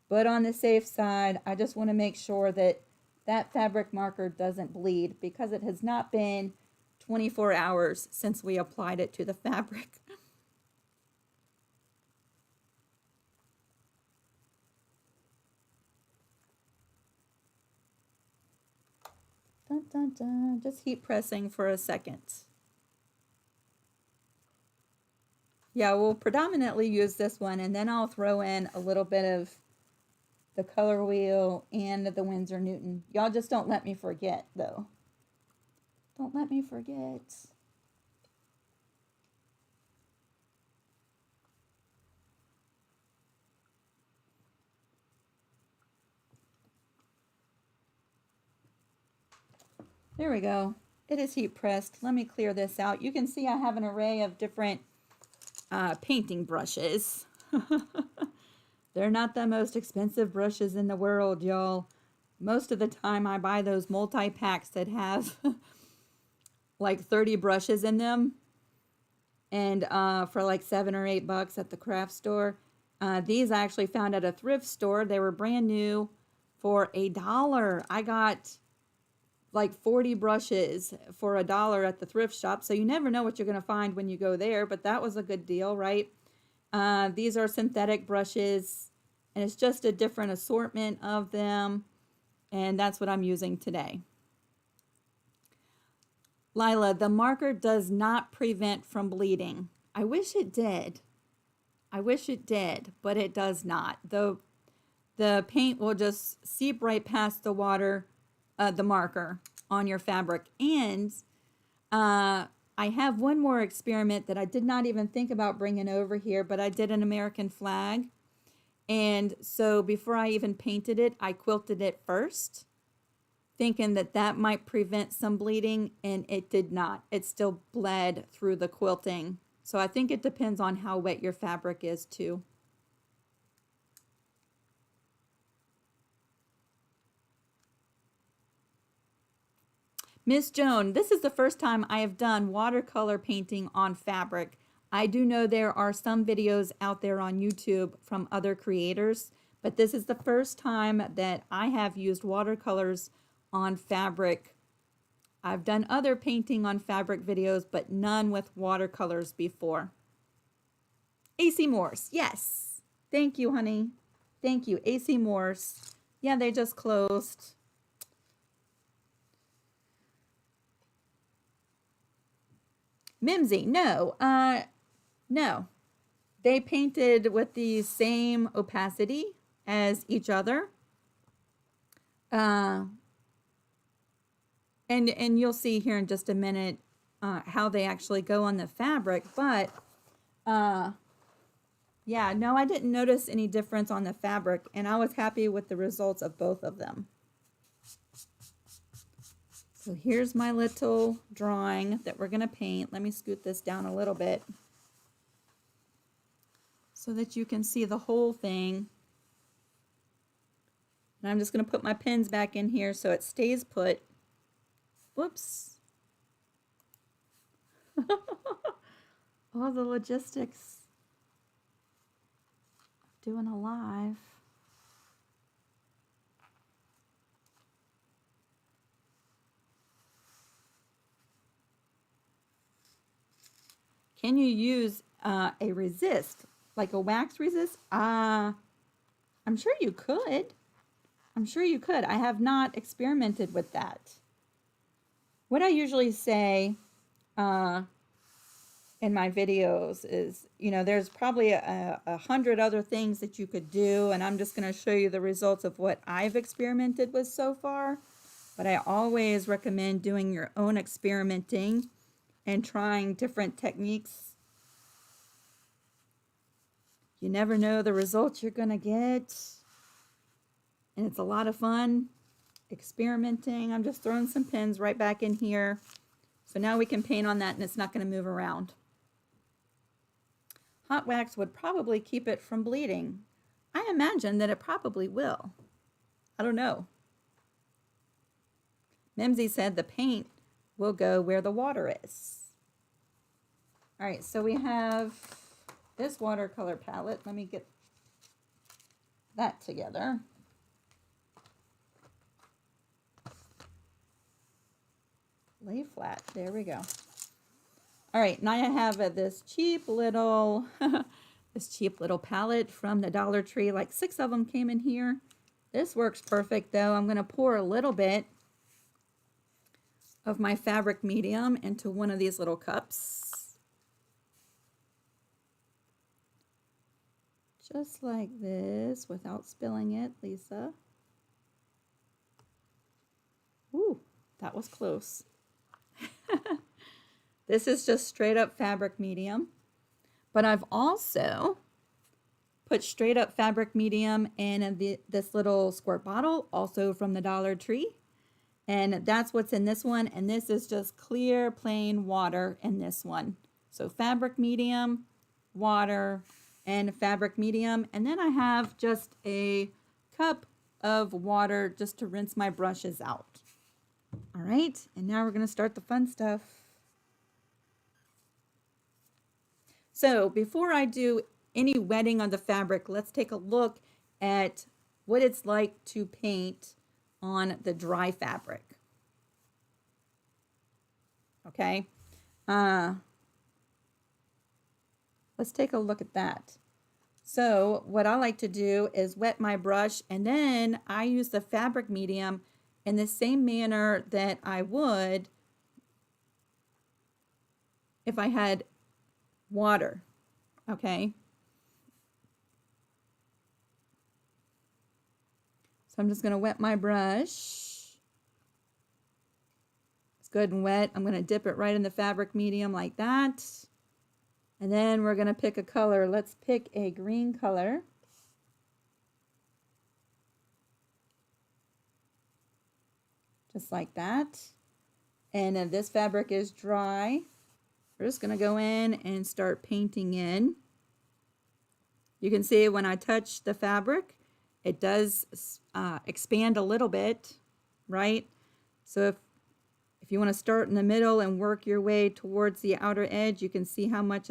but on the safe side, I just want to make sure that that fabric marker doesn't bleed, because it has not been 24 hours since we applied it to the fabric. Dun, dun, dun. Just heat pressing for a second. Yeah, we'll predominantly use this one, and then I'll throw in a little bit of the color wheel and the Winsor Newton. Y'all just don't let me forget, though. Don't let me forget. There we go. It is heat pressed. Let me clear this out. You can see I have an array of different painting brushes. They're not the most expensive brushes in the world, y'all. Most of the time I buy those multi-packs that have like 30 brushes in them. And for like $7 or $8 at the craft store. These I actually found at a thrift store. They were brand new for $1. I got like 40 brushes for $1 at the thrift shop. So you never know what you're going to find when you go there, but that was a good deal, right? These are synthetic brushes, and it's just a different assortment of them, and that's what I'm using today. Lila, the marker does not prevent from bleeding. I wish it did. I wish it did, but it does not. The paint will just seep right past the water, the marker on your fabric. And I have one more experiment that I did not even think about bringing over here, but I did an American flag. And so before I even painted it, I quilted it first, thinking that that might prevent some bleeding, and it did not. It still bled through the quilting. So I think it depends on how wet your fabric is too. Miss Joan, this is the first time I have done watercolor painting on fabric. I do know there are some videos out there on YouTube from other creators, but this is the first time that I have used watercolors on fabric. I've done other painting on fabric videos, but none with watercolors before. AC Morse, yes. Thank you, honey. Thank you, AC Morse. Yeah, they just closed. Mimsy, no. No. They painted with the same opacity as each other. And you'll see here in just a minute how they actually go on the fabric. But, yeah, no, I didn't notice any difference on the fabric. And I was happy with the results of both of them. So here's my little drawing that we're going to paint. Let me scoot this down a little bit so that you can see the whole thing. And I'm just going to put my pins back in here so it stays put. Whoops. All the logistics of doing a live. Can you use a resist, like a wax resist? I'm sure you could. I'm sure you could. I have not experimented with that. What I usually say in my videos is, you know, there's probably 100 other things that you could do, and I'm just going to show you the results of what I've experimented with so far. But I always recommend doing your own experimenting and trying different techniques. You never know the results you're going to get. And it's a lot of fun experimenting. I'm just throwing some pins right back in here. So now we can paint on that and it's not going to move around. Hot wax would probably keep it from bleeding. I imagine that it probably will. I don't know. Mimsy said the paint will go where the water is. All right, so we have this watercolor palette. Let me get that together. Lay flat, there we go. All right, now I have this cheap little, palette from the Dollar Tree. Like 6 of them came in here. This works perfect though. I'm gonna pour a little bit of my fabric medium into one of these little cups. Just like this, without spilling it, Lisa. Ooh, that was close. This is just straight up fabric medium. But I've also put straight up fabric medium in this little squirt bottle, also from the Dollar Tree. And that's what's in this one. And this is just clear, plain water in this one. So fabric medium, water, and fabric medium. And then I have just a cup of water just to rinse my brushes out. All right, and now we're going to start the fun stuff. So before I do any wetting on the fabric, let's take a look at what it's like to paint on the dry fabric. Okay, let's take a look at that. So what I like to do is wet my brush, and then I use the fabric medium in the same manner that I would if I had water. Okay, so I'm just going to wet my brush. It's good and wet. I'm going to dip it right in the fabric medium like that. And then we're going to pick a color. Let's pick a green color. Just like that. And then this fabric is dry. We're just going to go in and start painting in. You can see when I touch the fabric, it does expand a little bit, right? So if you want to start in the middle and work your way towards the outer edge, you can see how much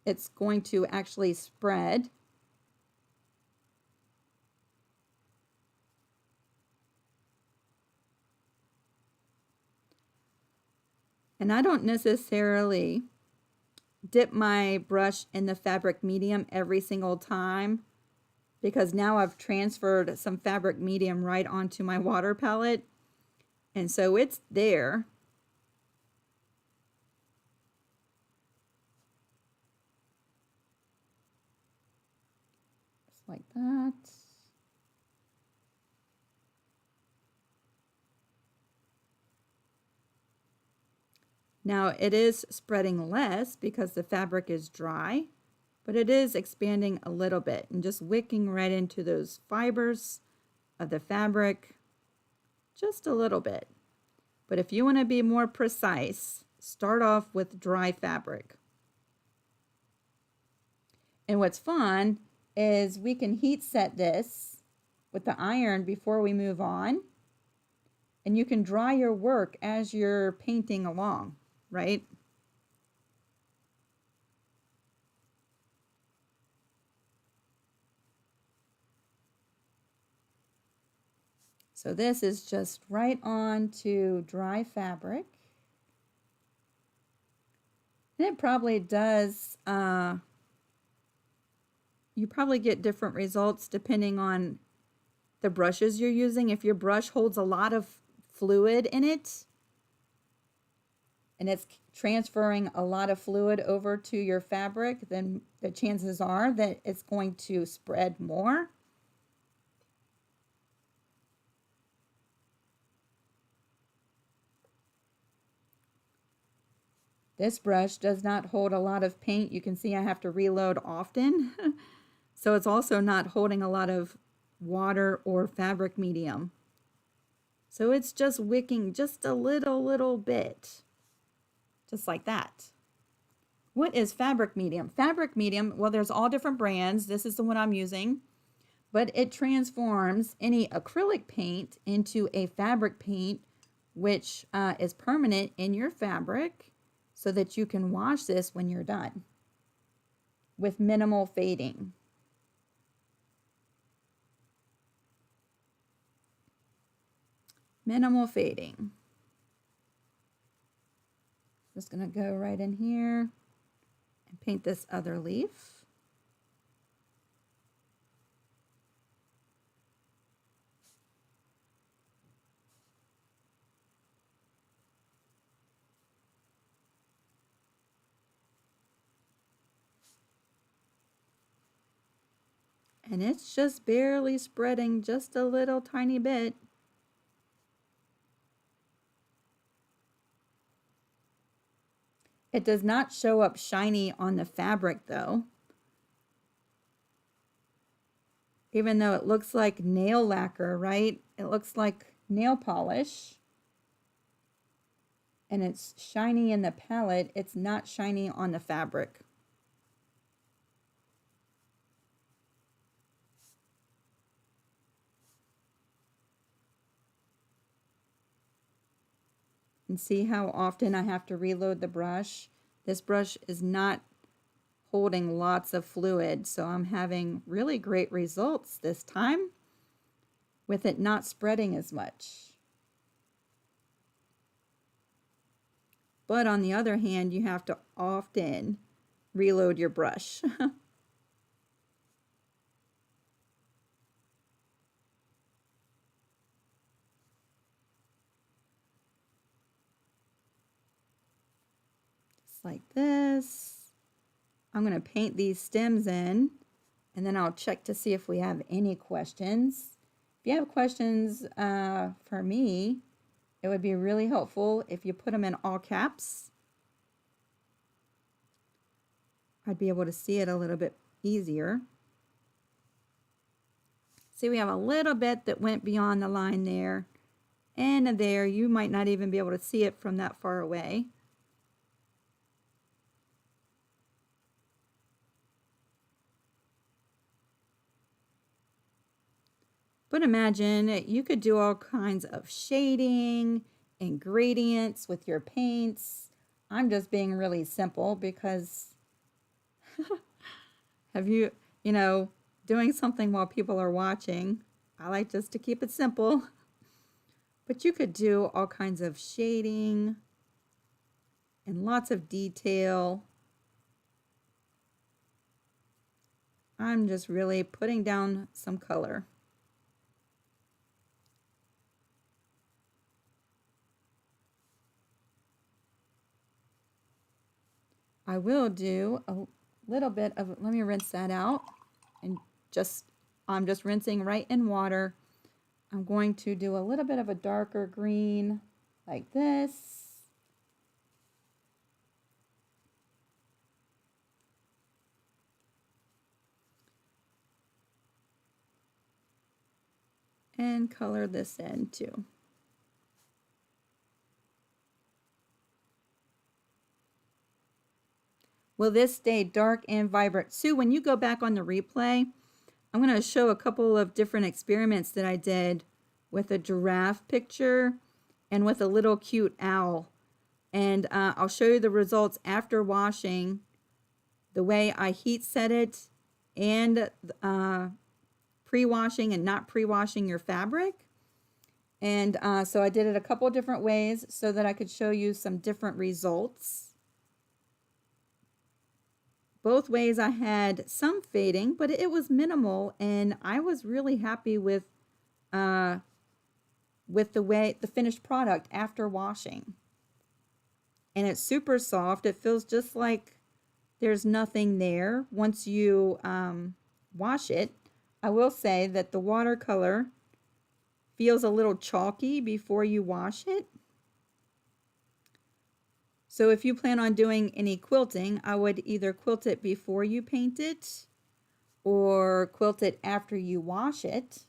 it's going to actually spread. And I don't necessarily dip my brush in the fabric medium every single time, because now I've transferred some fabric medium right onto my water palette. And so it's there. Just like that. Now it is spreading less because the fabric is dry, but it is expanding a little bit and just wicking right into those fibers of the fabric. Just a little bit. But if you want to be more precise, start off with dry fabric. And what's fun is we can heat set this with the iron before we move on. And you can dry your work as you're painting along, right? So this is just right on to dry fabric. And it probably does, you probably get different results depending on the brushes you're using. If your brush holds a lot of fluid in it, and it's transferring a lot of fluid over to your fabric, then the chances are that it's going to spread more. This brush does not hold a lot of paint. You can see I have to reload often. So it's also not holding a lot of water or fabric medium. So it's just wicking just a little bit. Just like that. What is fabric medium? Fabric medium, well, there's all different brands. This is the one I'm using. But it transforms any acrylic paint into a fabric paint, which is permanent in your fabric, so that you can wash this when you're done with minimal fading. Minimal fading. Just going to go right in here and paint this other leaf. And it's just barely spreading just a little tiny bit. It does not show up shiny on the fabric though. Even though it looks like nail lacquer, right? It looks like nail polish. and it's shiny in the palette, it's not shiny on the fabric. And see how often I have to reload the brush? This brush is not holding lots of fluid, so I'm having really great results this time with it not spreading as much. But on the other hand, you have to often reload your brush. Just like this. I'm going to paint these stems in, and then I'll check to see if we have any questions. If you have questions for me, it would be really helpful if you put them in all caps. I'd be able to see it a little bit easier. See, we have a little bit that went beyond the line there. And there, you might not even be able to see it from that far away. But imagine you could do all kinds of shading and gradients with your paints. I'm just being really simple because have you know, doing something while people are watching. I like just to keep it simple. But you could do all kinds of shading and lots of detail. I'm just really putting down some color. I will do a little bit of, let me rinse that out, and I'm just rinsing right in water. I'm going to do a little bit of a darker green like this. And color this in too. Will this stay dark and vibrant? Sue, when you go back on the replay, I'm going to show a couple of different experiments that I did with a giraffe picture and with a little cute owl. And I'll show you the results after washing, the way I heat set it, and pre-washing and not pre-washing your fabric. And so I did it a couple different ways so that I could show you some different results. Both ways I had some fading, but it was minimal, and I was really happy with the finished product after washing. And it's super soft. It feels just like there's nothing there once you wash it. I will say that the watercolor feels a little chalky before you wash it. So if you plan on doing any quilting, I would either quilt it before you paint it or quilt it after you wash it,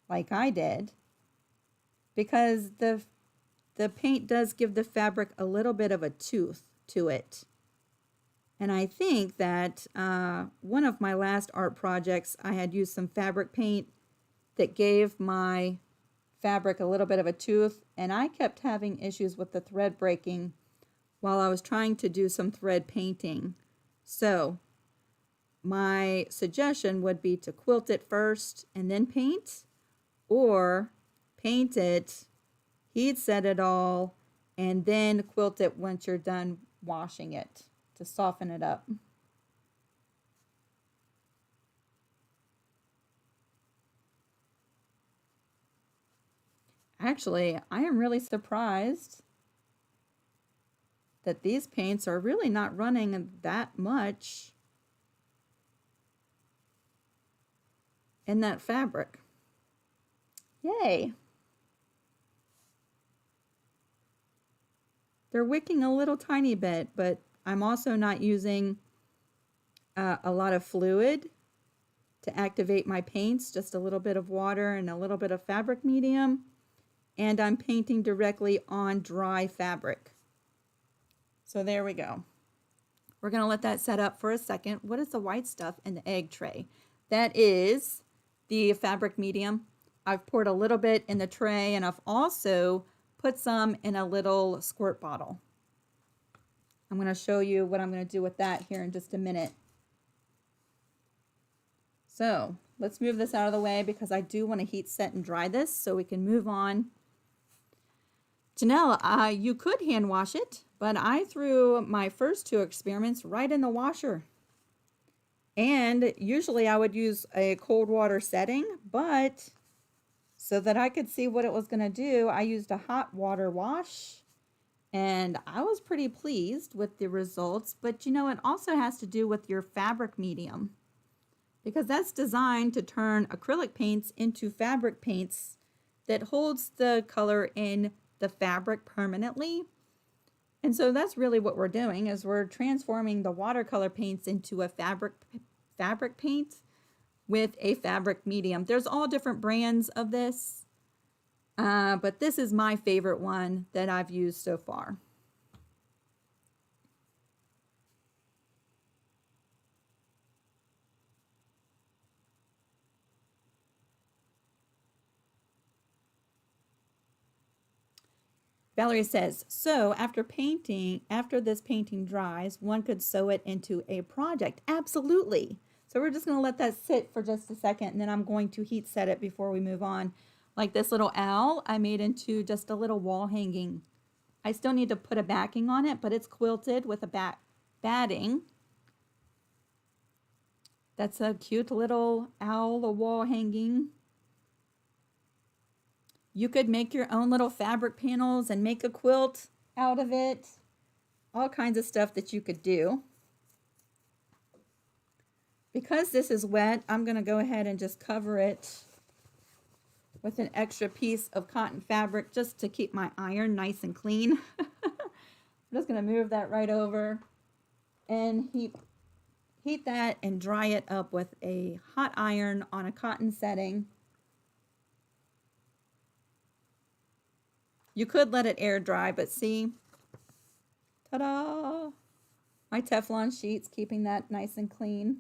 like I did, because the paint does give the fabric a little bit of a tooth to it. And I think that one of my last art projects, I had used some fabric paint that gave my fabric a little bit of a tooth, and I kept having issues with the thread breaking while I was trying to do some thread painting. So my suggestion would be to quilt it first and then paint, or paint it, heat set it all, and then quilt it once you're done washing it to soften it up. Actually, I am really surprised that these paints are really not running that much in that fabric. Yay! They're wicking a little tiny bit, but I'm also not using a lot of fluid to activate my paints, just a little bit of water and a little bit of fabric medium, and I'm painting directly on dry fabric. So there we go. We're going to let that set up for a second. What is the white stuff in the egg tray? That is the fabric medium. I've poured a little bit in the tray, and I've also put some in a little squirt bottle. I'm going to show you what I'm going to do with that here in just a minute. So let's move this out of the way because I do want to heat set and dry this so we can move on. Janelle, you could hand wash it, but I threw my first 2 experiments right in the washer. And usually I would use a cold water setting, but so that I could see what it was going to do, I used a hot water wash. And I was pretty pleased with the results, but you know, it also has to do with your fabric medium because that's designed to turn acrylic paints into fabric paints that holds the color in the fabric permanently. And so that's really what we're doing is we're transforming the watercolor paints into a fabric paint with a fabric medium. There's all different brands of this. But this is my favorite one that I've used so far. Valerie says, so after this painting dries, one could sew it into a project. Absolutely. So we're just going to let that sit for just a second, and then I'm going to heat set it before we move on. Like this little owl, I made into just a little wall hanging. I still need to put a backing on it, but it's quilted with a batting. That's a cute little owl, a wall hanging. You could make your own little fabric panels and make a quilt out of it. All kinds of stuff that you could do. Because this is wet, I'm going to go ahead and just cover it with an extra piece of cotton fabric just to keep my iron nice and clean. I'm just going to move that right over and heat that and dry it up with a hot iron on a cotton setting. You could let it air dry, but see, ta-da! My Teflon sheets, keeping that nice and clean.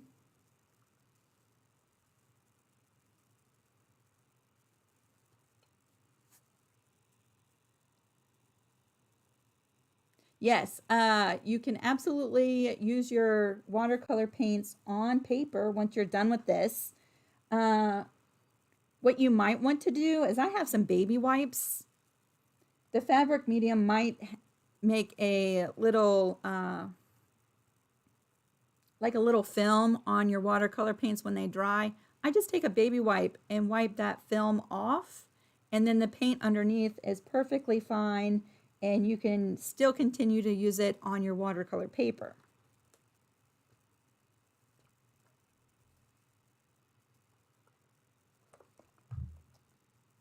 Yes, you can absolutely use your watercolor paints on paper once you're done with this. What you might want to do is I have some baby wipes. The fabric medium might make a little, like a little film on your watercolor paints when they dry. I just take a baby wipe and wipe that film off, and then the paint underneath is perfectly fine. And you can still continue to use it on your watercolor paper.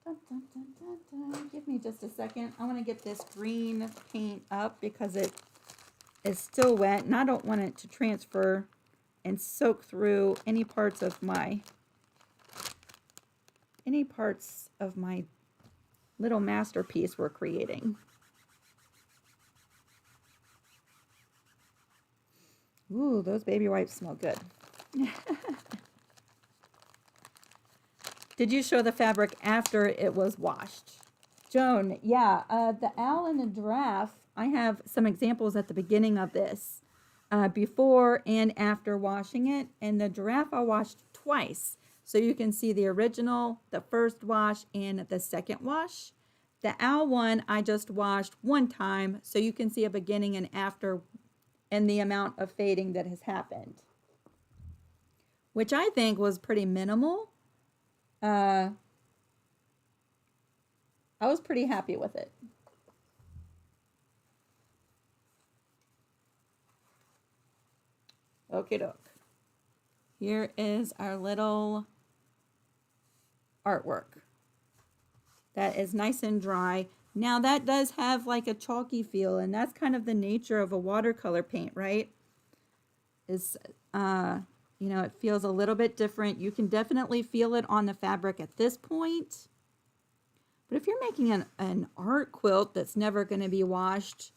Dun, dun, dun, dun, dun. Give me just a second. I want to get this green paint up because it is still wet and I don't want it to transfer and soak through any parts of my little masterpiece we're creating. Ooh, those baby wipes smell good. Did you show the fabric after it was washed? Joan, yeah, the owl and the giraffe, I have some examples at the beginning of this, before and after washing it. And the giraffe I washed twice. So you can see the original, the first wash, and the second wash. The owl one I just washed one time, so you can see a beginning and after and the amount of fading that has happened, which I think was pretty minimal. I was pretty happy with it. Okie doke. Here is our little artwork. That is nice and dry. Now that does have like a chalky feel, and that's kind of the nature of a watercolor paint, right? Is, you know, it feels a little bit different. You can definitely feel it on the fabric at this point. But if you're making an art quilt that's never going to be washed,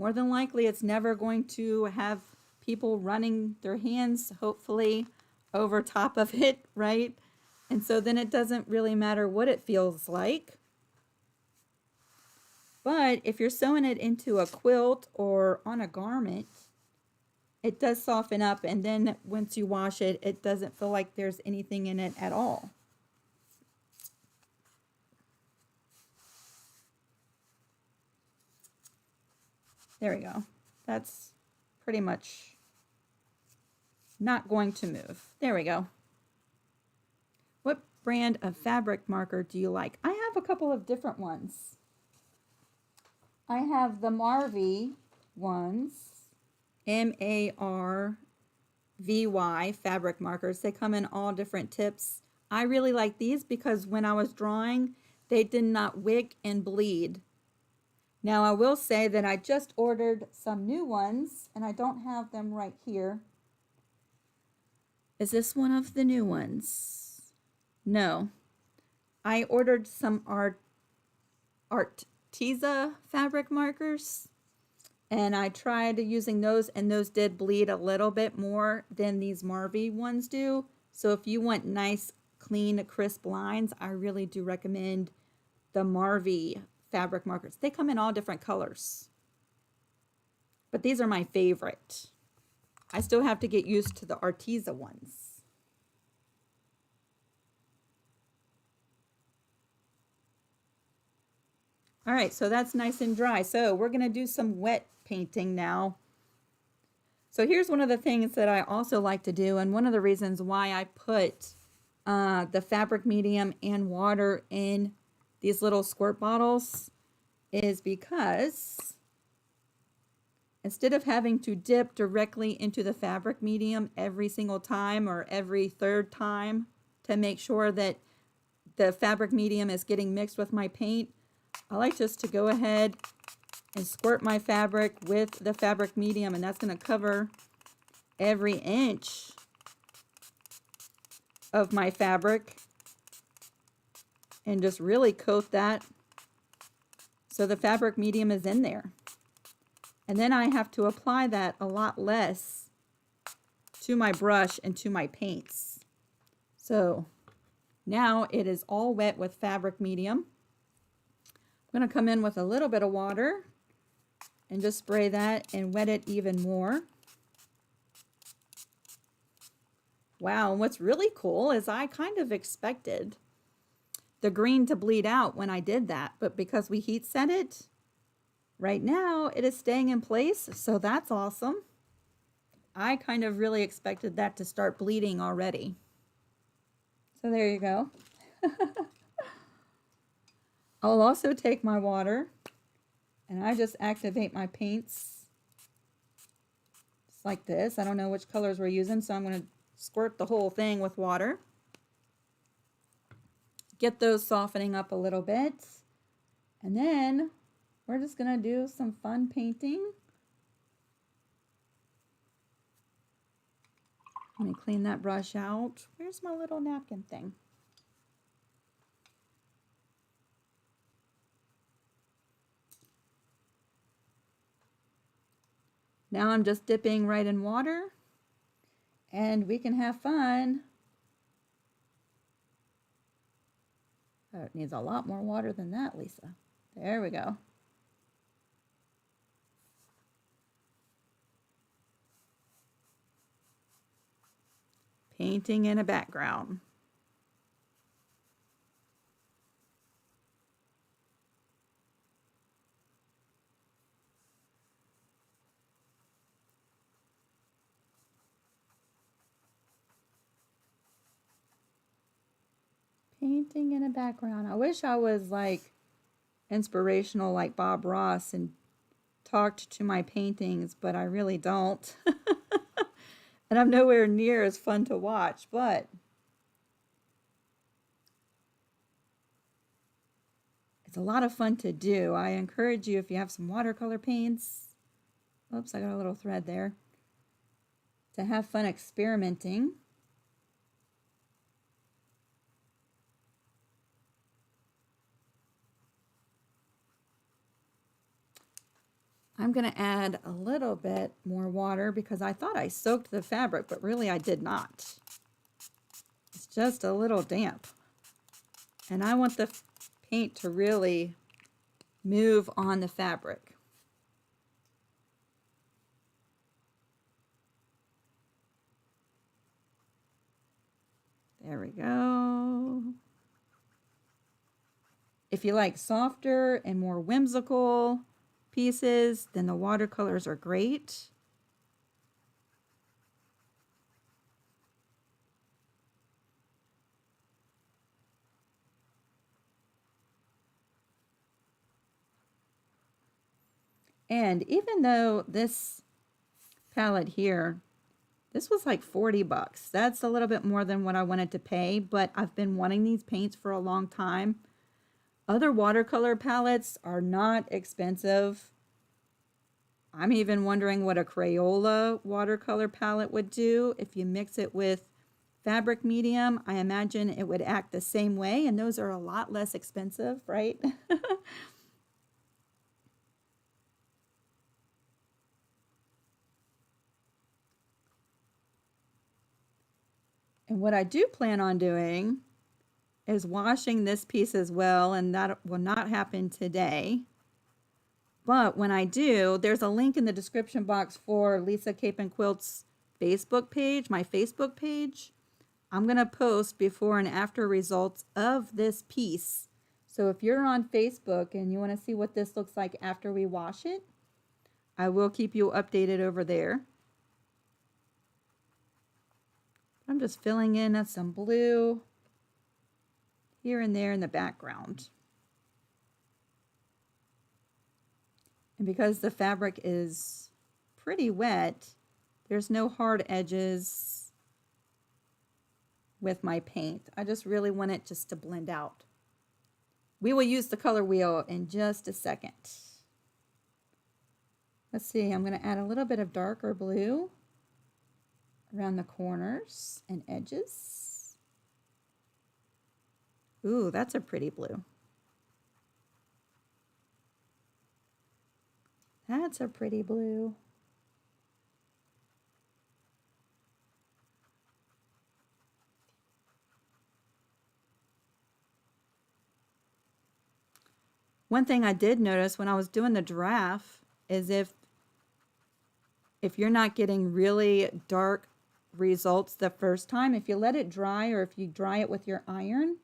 more than likely it's never going to have people running their hands, hopefully, over top of it, right? And so then it doesn't really matter what it feels like. But if you're sewing it into a quilt or on a garment, it does soften up, and then once you wash it, it doesn't feel like there's anything in it at all. There we go. That's pretty much not going to move. There we go. What brand of fabric marker do you like? I have a couple of different ones. I have the Marvy ones, M-A-R-V-Y fabric markers. They come in all different tips. I really like these because when I was drawing, they did not wick and bleed. Now I will say that I just ordered some new ones, and I don't have them right here. Is this one of the new ones? No. I ordered some Arteza fabric markers, and I tried using those, and those did bleed a little bit more than these Marvy ones do. So if you want nice, clean, crisp lines, I really do recommend the Marvy fabric markers. They come in all different colors, but these are my favorite. I still have to get used to the Arteza ones. All right, so that's nice and dry. So we're going to do some wet painting now. So here's one of the things that I also like to do, and one of the reasons why I put the fabric medium and water in these little squirt bottles is because instead of having to dip directly into the fabric medium every single time or every third time to make sure that the fabric medium is getting mixed with my paint, I like just to go ahead and squirt my fabric with the fabric medium, and that's going to cover every inch of my fabric and just really coat that so the fabric medium is in there. And then I have to apply that a lot less to my brush and to my paints. So now it is all wet with fabric medium. I'm going to come in with a little bit of water and just spray that and wet it even more. Wow, and what's really cool is I kind of expected the green to bleed out when I did that, but because we heat set it, right now it is staying in place, so that's awesome. I kind of really expected that to start bleeding already. So there you go. I'll also take my water and I just activate my paints just like this. I don't know which colors we're using, so I'm going to squirt the whole thing with water. Get those softening up a little bit. And then we're just going to do some fun painting. Let me clean that brush out. Where's my little napkin thing? Now I'm just dipping right in water, and we can have fun. Oh, it needs a lot more water than that, Lisa. There we go. Painting in a background. Painting in a background. I wish I was like inspirational like Bob Ross and talked to my paintings, but I really don't. And I'm nowhere near as fun to watch, but it's a lot of fun to do. I encourage you, if you have some watercolor paints, oops, I got a little thread there, to have fun experimenting. I'm going to add a little bit more water because I thought I soaked the fabric, but really I did not. It's just a little damp. And I want the paint to really move on the fabric. There we go. If you like softer and more whimsical pieces, then the watercolors are great. And even though this palette here, this was like 40 bucks. That's a little bit more than what I wanted to pay, but I've been wanting these paints for a long time. Other watercolor palettes are not expensive. I'm even wondering what a Crayola watercolor palette would do. If you mix it with fabric medium, I imagine it would act the same way, and those are a lot less expensive, right? And what I do plan on doing is washing this piece as well, and that will not happen today. But when I do, there's a link in the description box for Lisa Cape and Quilt's Facebook page, my Facebook page. I'm going to post before and after results of this piece. So if you're on Facebook and you want to see what this looks like after we wash it, I will keep you updated over there. I'm just filling in some blue here and there in the background. And because the fabric is pretty wet, there's no hard edges with my paint. I just really want it just to blend out. We will use the color wheel in just a second. Let's see, I'm going to add a little bit of darker blue around the corners and edges. Ooh, that's a pretty blue. That's a pretty blue. One thing I did notice when I was doing the giraffe is if you're not getting really dark results the first time, if you let it dry or if you dry it with your iron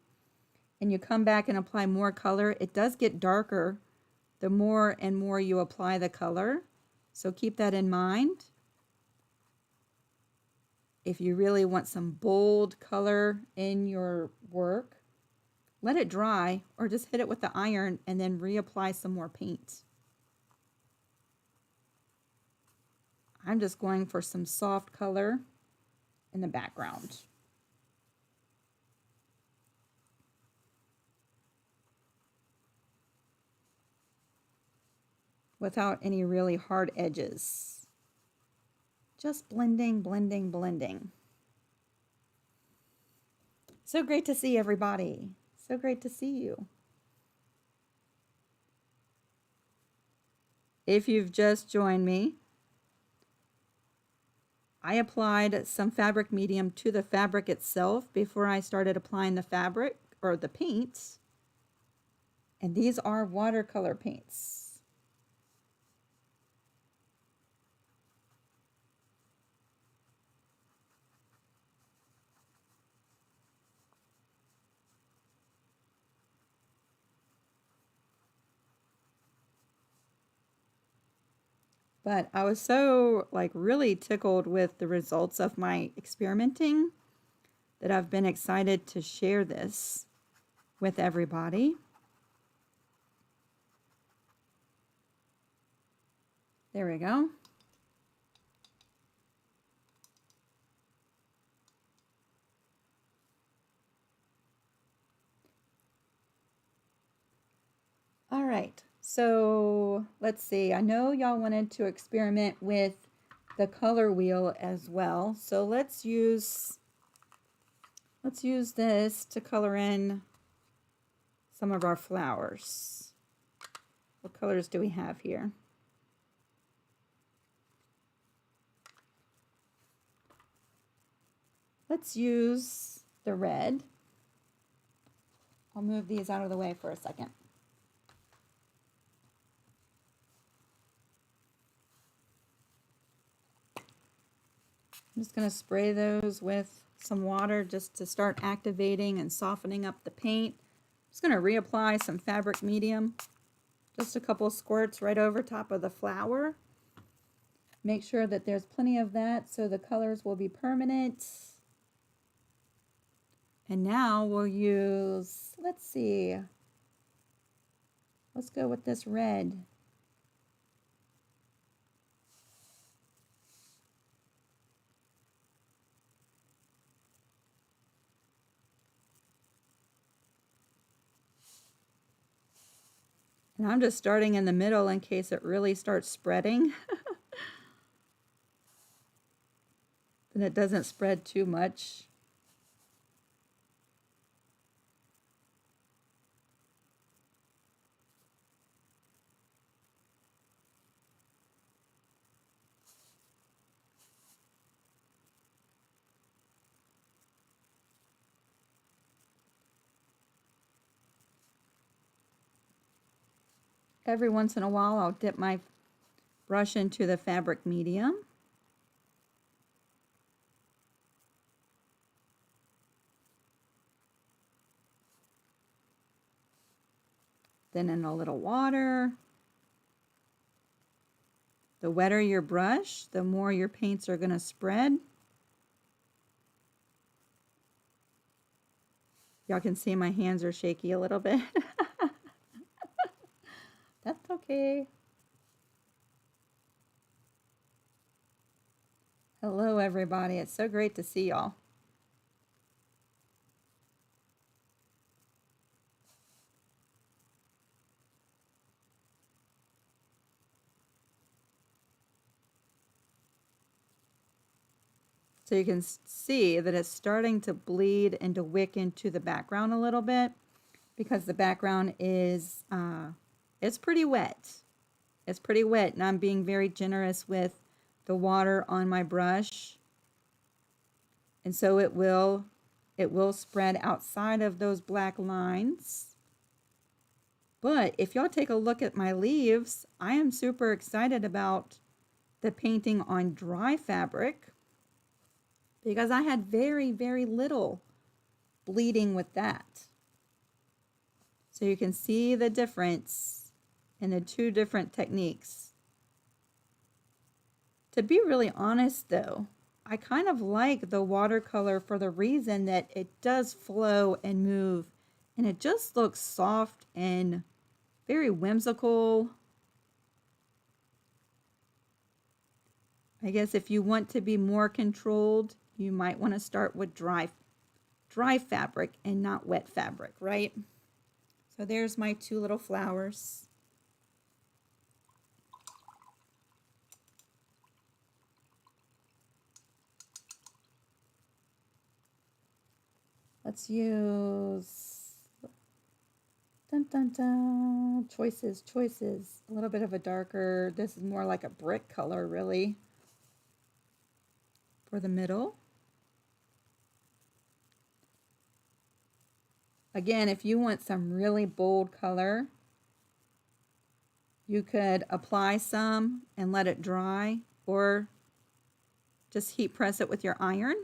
and you come back and apply more color, it does get darker the more and more you apply the color. So keep that in mind. If you really want some bold color in your work, let it dry or just hit it with the iron and then reapply some more paint. I'm just going for some soft color in the background. Without any really hard edges. Just blending, blending, blending. So great to see everybody. So great to see you. If you've just joined me, I applied some fabric medium to the fabric itself before I started applying the fabric or the paints. And these are watercolor paints. But I was so really tickled with the results of my experimenting that I've been excited to share this with everybody. There we go. All right. So let's see, I know y'all wanted to experiment with the color wheel as well. So let's use this to color in some of our flowers. What colors do we have here? Let's use the red. I'll move these out of the way for a second. I'm just going to spray those with some water just to start activating and softening up the paint. I'm just going to reapply some fabric medium, just a couple squirts right over top of the flower. Make sure that there's plenty of that so the colors will be permanent. And now we'll use, let's see, let's go with this red. And I'm just starting in the middle in case it really starts spreading. Then it doesn't spread too much. Every once in a while, I'll dip my brush into the fabric medium. Then in a little water. The wetter your brush, the more your paints are going to spread. Y'all can see my hands are shaky a little bit. That's okay. Hello, everybody. It's so great to see y'all. So you can see that it's starting to bleed and to wick into the background a little bit because the background is, it's pretty wet. It's pretty wet, and I'm being very generous with the water on my brush. And so it will spread outside of those black lines. But if y'all take a look at my leaves, I am super excited about the painting on dry fabric because I had very, very little bleeding with that. So you can see the difference in the two different techniques. To be really honest though, I kind of like the watercolor for the reason that it does flow and move, and it just looks soft and very whimsical. I guess if you want to be more controlled, you might want to start with dry fabric and not wet fabric, right? So there's my two little flowers. Let's use, dun, dun, dun, choices. A little bit of a darker, this is more like a brick color really, for the middle. Again, if you want some really bold color, you could apply some and let it dry, or just heat press it with your iron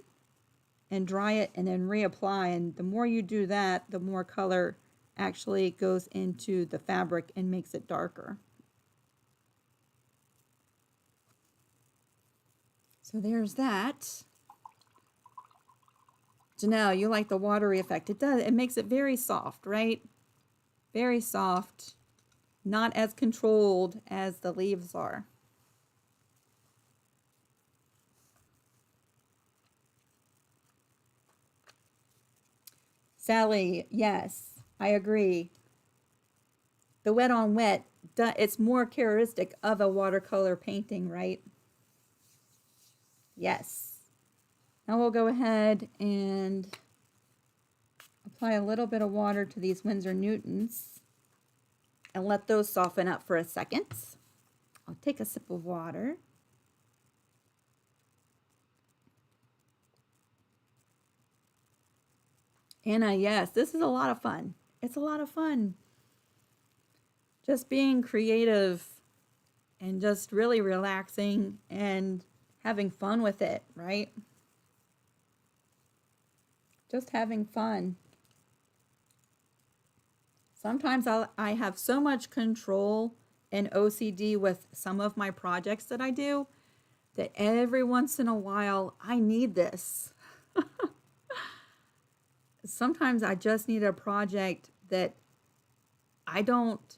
and dry it and then reapply. And the more you do that, the more color actually goes into the fabric and makes it darker. So there's that. Janelle, you like the watery effect. It does. It makes it very soft, right? Very soft. Not as controlled as the leaves are. Sally, yes, I agree. The wet on wet, it's more characteristic of a watercolor painting, right? Yes. Now we'll go ahead and apply a little bit of water to these Winsor Newtons and let those soften up for a second. I'll take a sip of water. Anna, yes, this is a lot of fun. It's a lot of fun. Just being creative and just really relaxing and having fun with it, right? Just having fun. Sometimes I have so much control and OCD with some of my projects that I do that every once in a while I need this. Sometimes I just need a project that I don't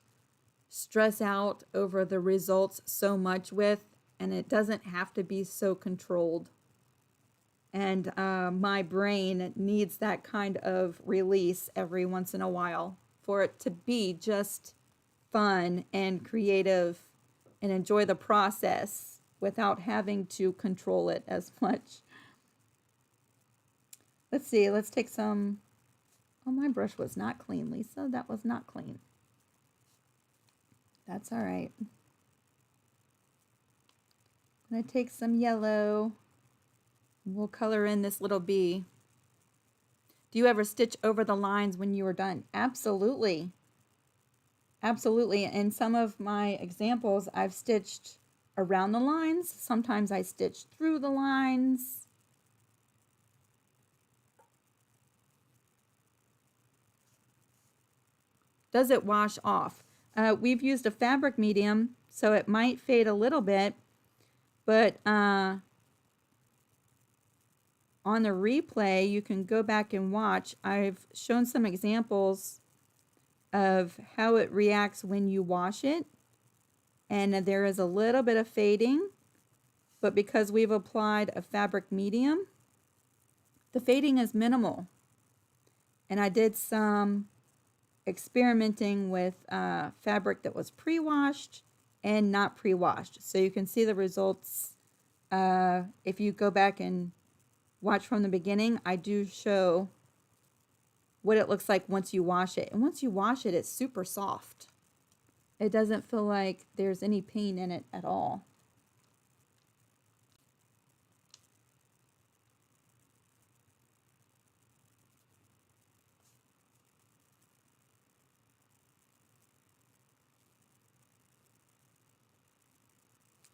stress out over the results so much with, and it doesn't have to be so controlled. And my brain needs that kind of release every once in a while for it to be just fun and creative and enjoy the process without having to control it as much. Let's see, let's take some. Oh, my brush was not clean, Lisa. That was not clean. That's all right. I'm going to take some yellow. We'll color in this little bee. Do you ever stitch over the lines when you are done? Absolutely. Absolutely. In some of my examples, I've stitched around the lines. Sometimes I stitch through the lines. Does it wash off? We've used a fabric medium, so it might fade a little bit, but on the replay, you can go back and watch. I've shown some examples of how it reacts when you wash it, and there is a little bit of fading, but because we've applied a fabric medium, the fading is minimal. And I did some experimenting with fabric that was pre-washed and not pre-washed, so you can see the results. If you go back and watch from the beginning, I do show what it looks like once you wash it. And once you wash it, it's super soft. It doesn't feel like there's any pain in it at all.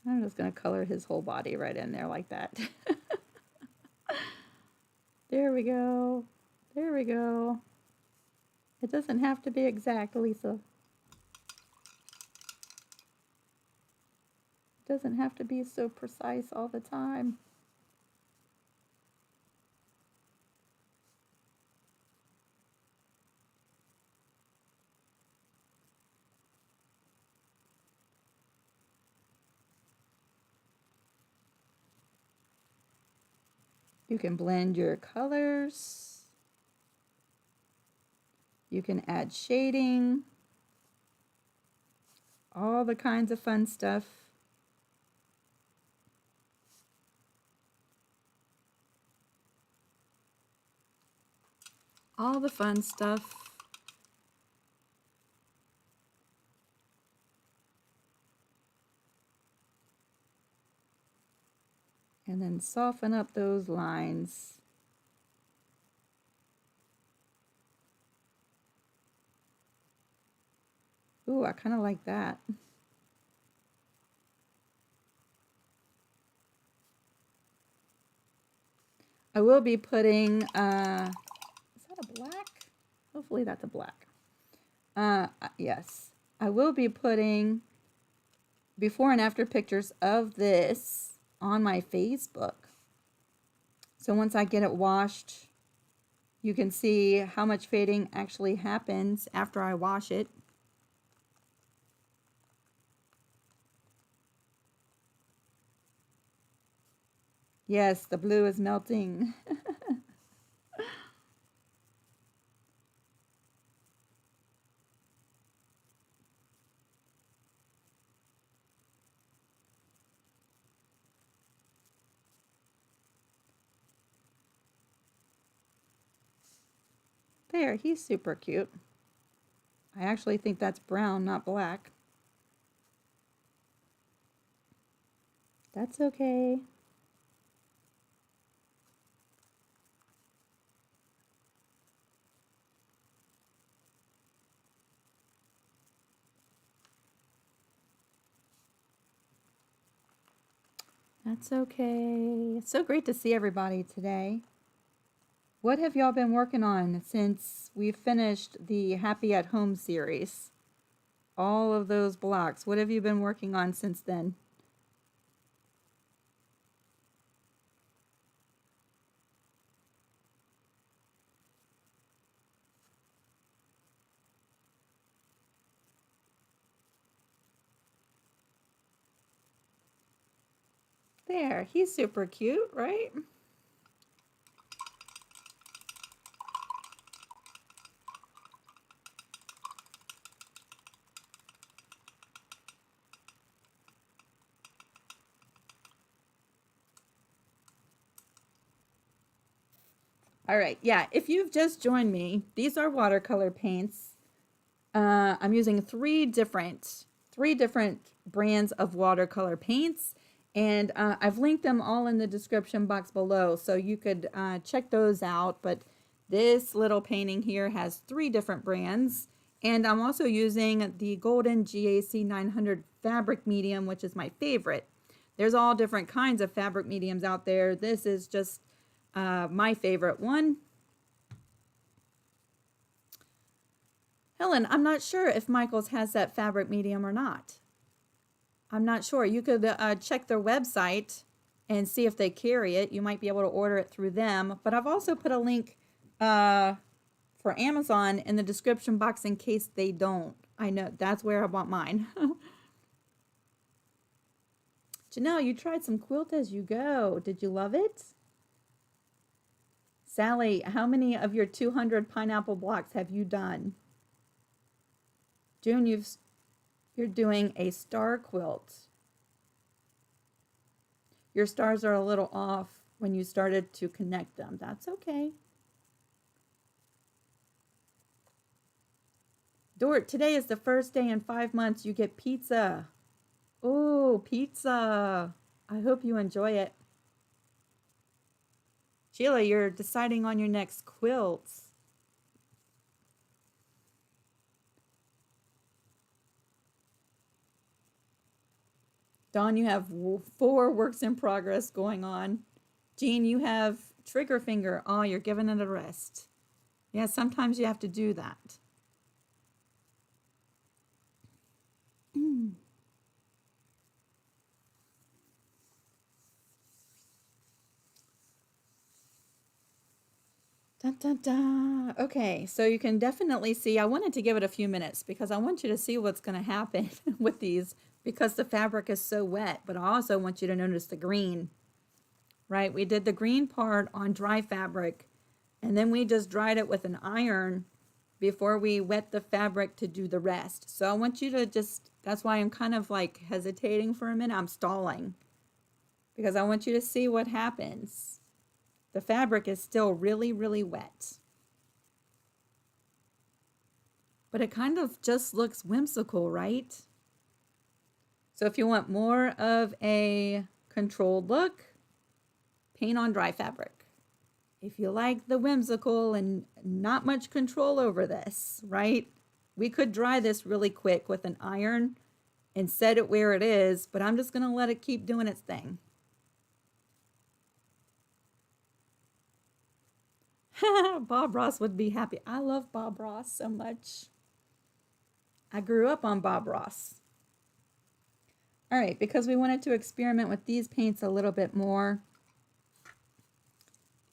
I'm just going to color his whole body right in there like that. There we go. There we go. It doesn't have to be exact, Lisa. It doesn't have to be so precise all the time. You can blend your colors. You can add shading. All the kinds of fun stuff. All the fun stuff. And then soften up those lines. Ooh, I kind of like that. I will be putting, is that a black? Hopefully that's a black. Yes. I will be putting before and after pictures of this on my Facebook. So once I get it washed, you can see how much fading actually happens after I wash it. Yes, the blue is melting. There, he's super cute. I actually think that's brown, not black. That's okay. That's okay. It's so great to see everybody today. What have y'all been working on since we finished the Happy at Home series? All of those blocks. What have you been working on since then? There, he's super cute, right? All right, yeah, if you've just joined me, these are watercolor paints. I'm using three different brands of watercolor paints, and I've linked them all in the description box below, so you could check those out. But this little painting here has three different brands, and I'm also using the Golden GAC 900 fabric medium, which is my favorite. There's all different kinds of fabric mediums out there. This is just my favorite one. Helen, I'm not sure if Michaels has that fabric medium or not. I'm not sure. You could check their website and see if they carry it. You might be able to order it through them. But I've also put a link for Amazon in the description box in case they don't. I know that's where I bought mine. Janelle, you tried some quilt as you go. Did you love it? Sally, how many of your 200 pineapple blocks have you done? June, you're doing a star quilt. Your stars are a little off when you started to connect them. That's okay. Dort, today is the first day in 5 months you get pizza. Oh, pizza. I hope you enjoy it. Sheila, you're deciding on your next quilts. Dawn, you have 4 works in progress going on. Jean, you have trigger finger. Oh, you're giving it a rest. Yeah, sometimes you have to do that. Dun, dun, dun. Okay, so you can definitely see, I wanted to give it a few minutes because I want you to see what's going to happen with these because the fabric is so wet, but I also want you to notice the green, right? We did the green part on dry fabric, and then we just dried it with an iron before we wet the fabric to do the rest. So I want you to just, that's why I'm kind of like hesitating for a minute. I'm stalling because I want you to see what happens. The fabric is still really, really wet. But it kind of just looks whimsical, right? So if you want more of a controlled look, paint on dry fabric. If you like the whimsical and not much control over this, right? We could dry this really quick with an iron and set it where it is, but I'm just going to let it keep doing its thing. Bob Ross would be happy. I love Bob Ross so much. I grew up on Bob Ross. All right, because we wanted to experiment with these paints a little bit more,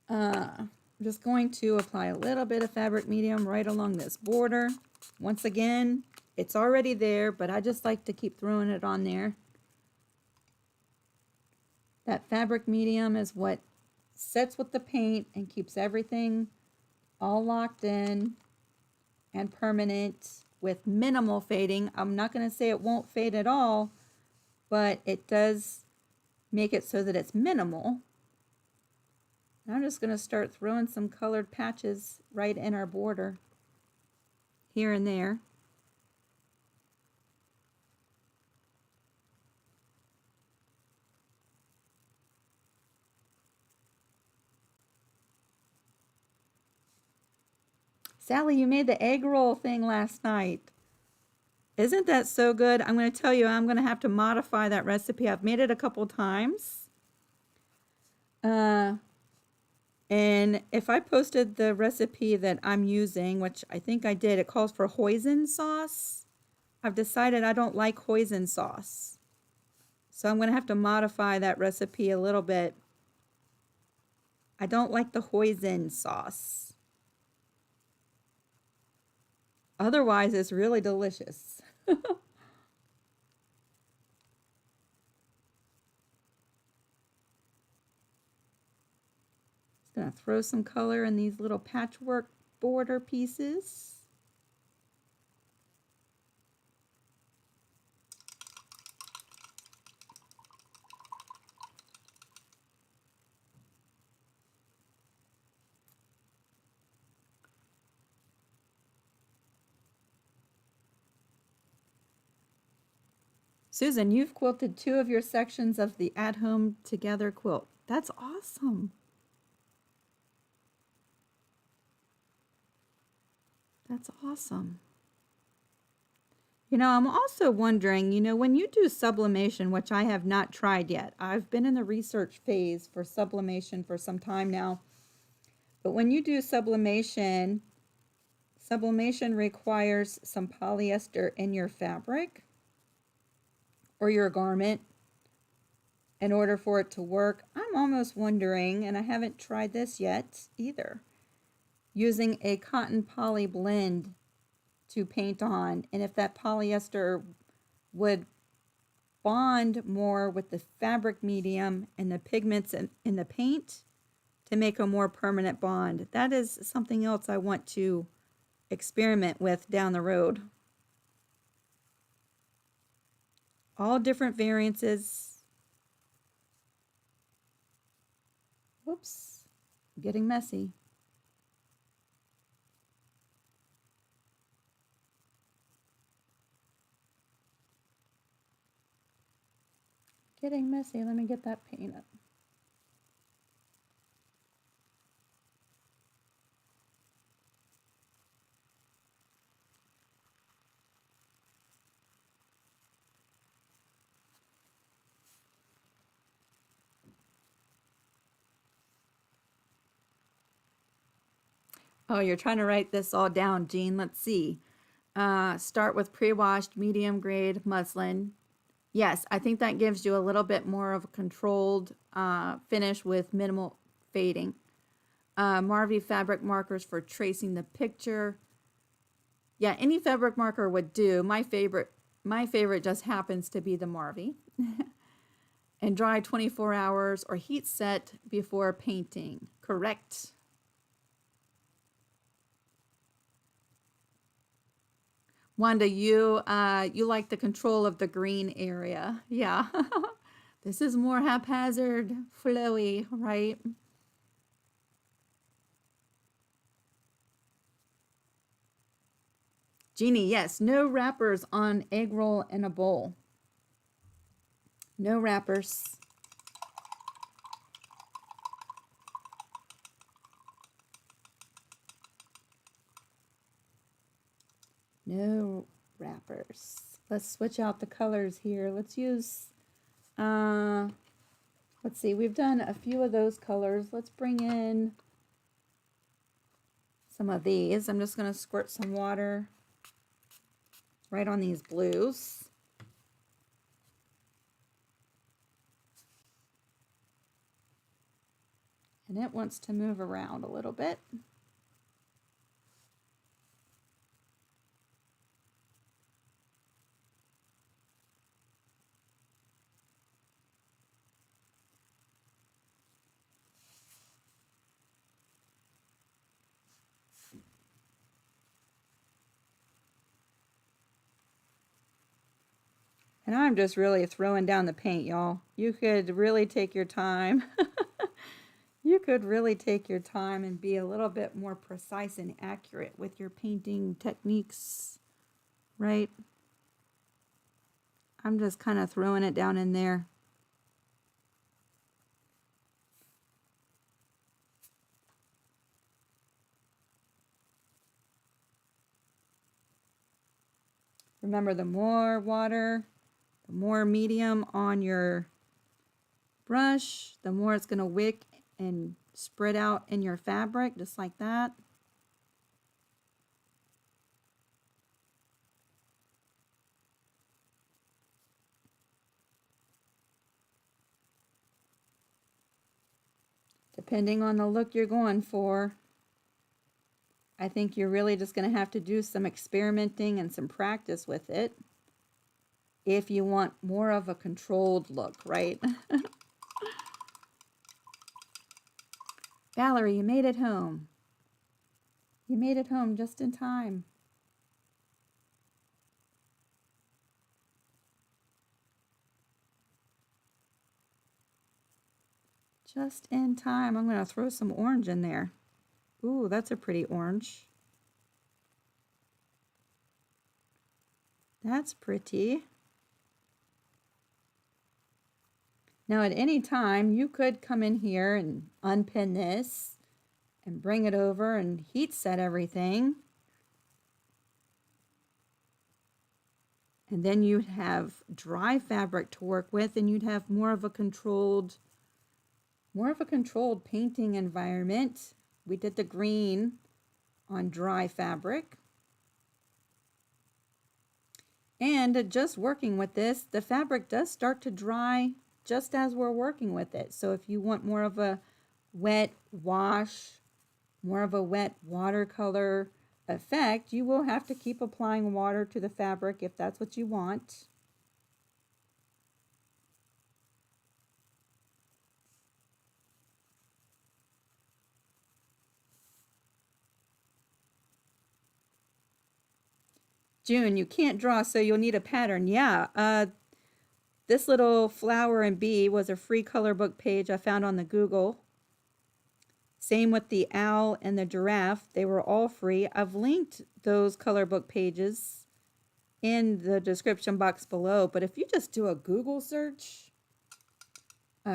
I'm just going to apply a little bit of fabric medium right along this border. Once again, it's already there, but I just like to keep throwing it on there. That fabric medium is what sets with the paint and keeps everything all locked in and permanent with minimal fading. I'm not going to say it won't fade at all, but it does make it so that it's minimal. And I'm just going to start throwing some colored patches right in our border here and there. Sally, you made the egg roll thing last night. Isn't that so good? I'm going to tell you, I'm going to have to modify that recipe. I've made it a couple times. And if I posted the recipe that I'm using, which I think I did, it calls for hoisin sauce. I've decided I don't like hoisin sauce. So I'm going to have to modify that recipe a little bit. I don't like the hoisin sauce. Otherwise, it's really delicious. Just going to throw some color in these little patchwork border pieces. Susan, you've quilted 2 of your sections of the At Home Together quilt. That's awesome. That's awesome. You know, I'm also wondering, you know, when you do sublimation, which I have not tried yet, I've been in the research phase for sublimation for some time now. But when you do sublimation, sublimation requires some polyester in your fabric or your garment in order for it to work. I'm almost wondering, and I haven't tried this yet either, using a cotton poly blend to paint on, and if that polyester would bond more with the fabric medium and the pigments in the paint to make a more permanent bond. That is something else I want to experiment with down the road. All different variances. Whoops, getting messy. Getting messy. Let me get that paint up. Oh, you're trying to write this all down, Jean. Let's see. Start with pre-washed medium grade muslin. Yes, I think that gives you a little bit more of a controlled finish with minimal fading. Marvy fabric markers for tracing the picture. Yeah, any fabric marker would do. My favorite just happens to be the Marvy. And dry 24 hours or heat set before painting. Correct. Wanda, you like the control of the green area. Yeah. This is more haphazard, flowy, right? Jeannie, yes, no wrappers on egg roll in a bowl. No wrappers. No wrappers. Let's switch out the colors here. Let's use, let's see, we've done a few of those colors. Let's bring in some of these. I'm just going to squirt some water right on these blues. And it wants to move around a little bit. And I'm just really throwing down the paint, y'all. You could really take your time. You could really take your time and be a little bit more precise and accurate with your painting techniques, right? I'm just kind of throwing it down in there. Remember, the more water, the more medium on your brush, the more it's going to wick and spread out in your fabric, just like that. Depending on the look you're going for, I think you're really just going to have to do some experimenting and some practice with it if you want more of a controlled look, right? Valerie, you made it home. You made it home just in time. Just in time. I'm going to throw some orange in there. Ooh, that's a pretty orange. That's pretty. Now at any time, you could come in here and unpin this and bring it over and heat set everything. And then you'd have dry fabric to work with, and you'd have more of a controlled painting environment. We did the green on dry fabric. And just working with this, the fabric does start to dry just as we're working with it. So if you want more of a wet wash, more of a wet watercolor effect, you will have to keep applying water to the fabric if that's what you want. June, you can't draw, so you'll need a pattern. Yeah, this little flower and bee was a free color book page I found on the Google. Same with the owl and the giraffe. They were all free. I've linked those color book pages in the description box below. But if you just do a Google search,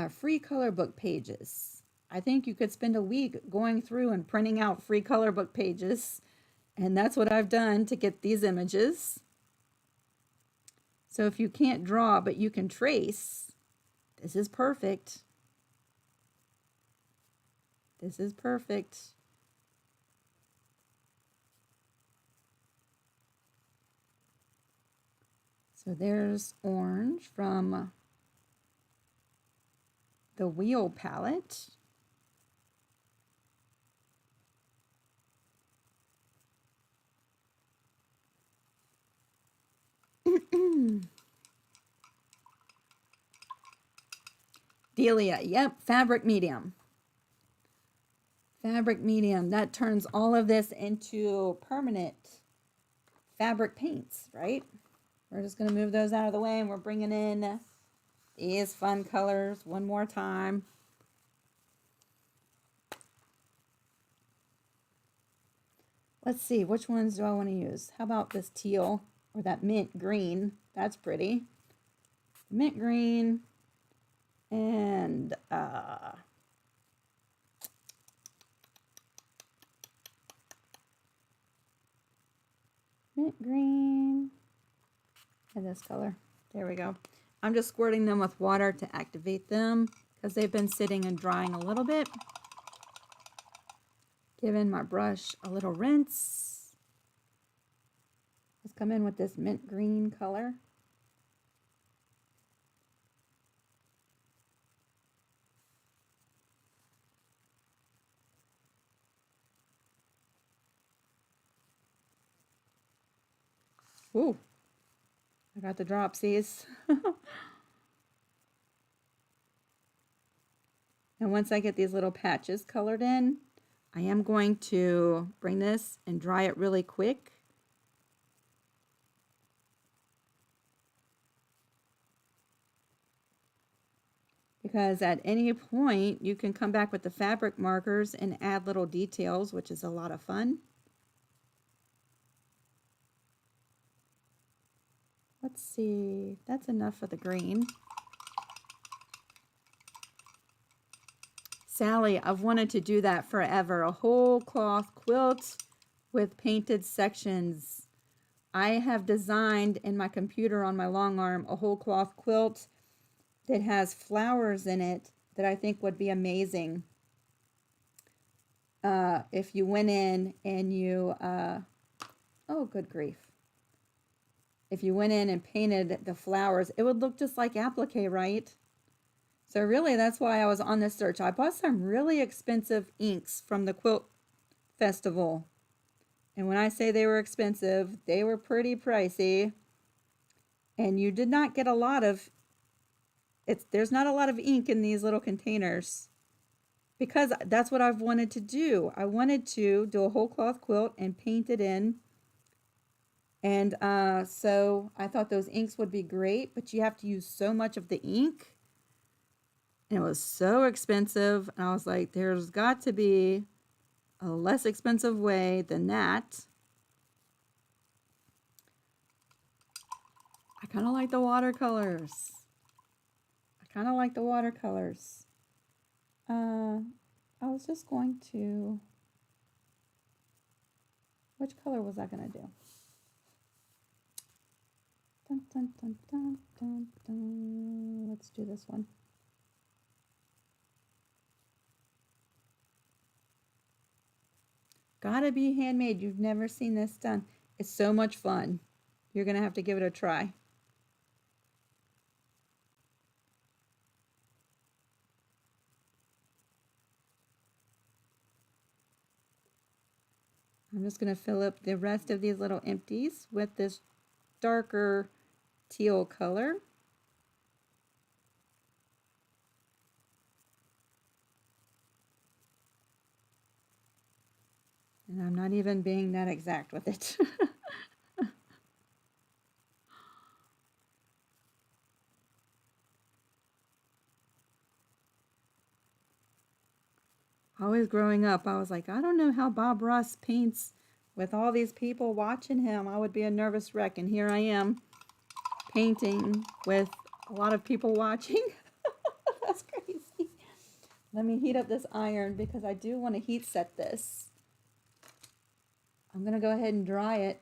free color book pages, I think you could spend a week going through and printing out free color book pages. And that's what I've done to get these images. So if you can't draw, but you can trace, this is perfect. This is perfect. So there's orange from the wheel palette. Delia, yep, fabric medium. Fabric medium, that turns all of this into permanent fabric paints, right? We're just going to move those out of the way, and we're bringing in these fun colors one more time. Let's see, which ones do I want to use? How about this teal or that mint green? That's pretty. Mint green and mint green and this color. There we go. I'm just squirting them with water to activate them because they've been sitting and drying a little bit. Giving my brush a little rinse. Let's come in with this mint green color. Ooh, I got the dropsies. And once I get these little patches colored in, I am going to bring this and dry it really quick. Because at any point, you can come back with the fabric markers and add little details, which is a lot of fun. Let's see, that's enough for the green. Sally, I've wanted to do that forever. A whole cloth quilt with painted sections. I have designed in my computer on my long arm a whole cloth quilt that has flowers in it that I think would be amazing. If you went in and you, oh, good grief. If you went in and painted the flowers, it would look just like applique, right? So really, that's why I was on this search. I bought some really expensive inks from the Quilt Festival. And when I say they were expensive, they were pretty pricey. And you did not get a lot of, there's not a lot of ink in these little containers. Because that's what I've wanted to do. I wanted to do a whole cloth quilt and paint it in. And so I thought those inks would be great, but you have to use so much of the ink. And it was so expensive. And I was like, there's got to be a less expensive way than that. I kind of like the watercolors. I was just going to, which color was I going to do? Dun, dun, dun, dun, dun, dun. Let's do this one. Gotta be handmade. You've never seen this done. It's so much fun. You're going to have to give it a try. I'm just going to fill up the rest of these little empties with this darker teal color. And I'm not even being that exact with it. Always growing up, I was like, I don't know how Bob Ross paints with all these people watching him. I would be a nervous wreck. And here I am painting with a lot of people watching. That's crazy. Let me heat up this iron because I do want to heat set this. I'm going to go ahead and dry it.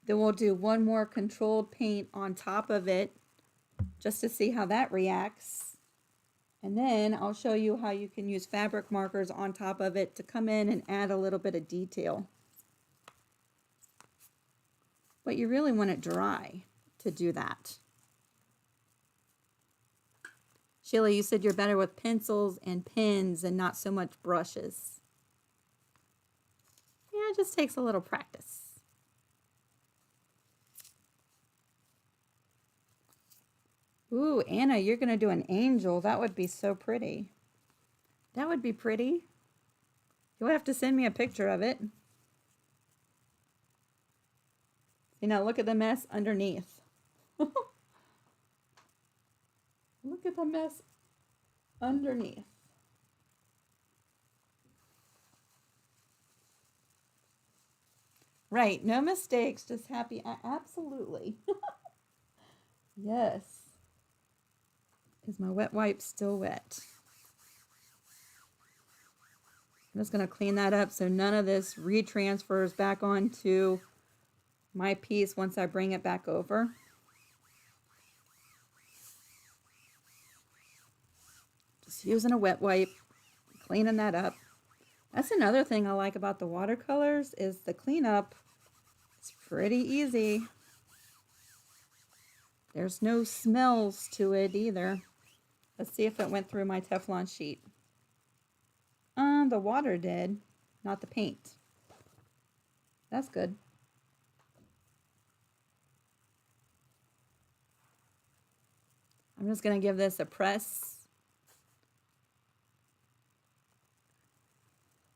Then we'll do one more controlled paint on top of it just to see how that reacts. And then I'll show you how you can use fabric markers on top of it to come in and add a little bit of detail. But you really want it dry to do that. Sheila, you said you're better with pencils and pens and not so much brushes. Yeah, it just takes a little practice. Ooh, Anna, you're going to do an angel. That would be so pretty. That would be pretty. You'll have to send me a picture of it. See, now look at the mess underneath. Look at the mess underneath. Right, no mistakes, just happy. Absolutely. Yes. Is my wet wipe still wet? I'm just going to clean that up so none of this retransfers back onto my piece once I bring it back over. Just using a wet wipe, cleaning that up. That's another thing I like about the watercolors is the cleanup. It's pretty easy. There's no smells to it either. Let's see if it went through my Teflon sheet. The water did, not the paint. That's good. I'm just going to give this a press.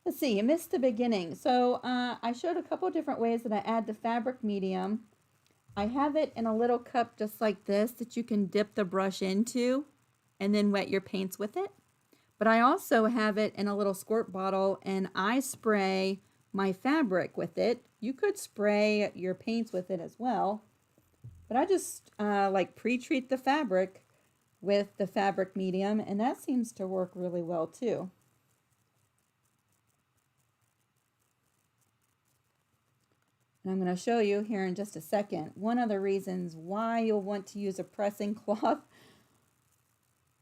Let's see, you missed the beginning. So I showed a couple different ways that I add the fabric medium. I have it in a little cup just like this that you can dip the brush into and then wet your paints with it. But I also have it in a little squirt bottle and I spray my fabric with it. You could spray your paints with it as well. But I just like pre-treat the fabric with the fabric medium and that seems to work really well too. And I'm going to show you here in just a second one of the reasons why you'll want to use a pressing cloth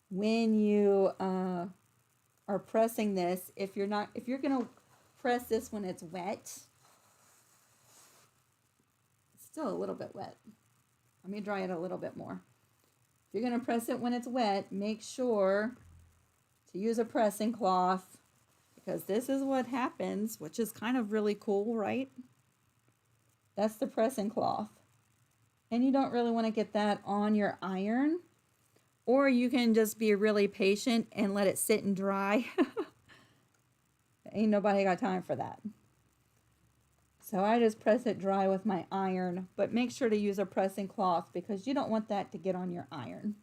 when you are pressing this. If you're going to press this when it's wet, it's still a little bit wet. Let me dry it a little bit more. If you're going to press it when it's wet, make sure to use a pressing cloth, because this is what happens, which is kind of really cool, right? That's the pressing cloth. And you don't really want to get that on your iron, or you can just be really patient and let it sit and dry. Ain't nobody got time for that. So I just press it dry with my iron, but make sure to use a pressing cloth because you don't want that to get on your iron.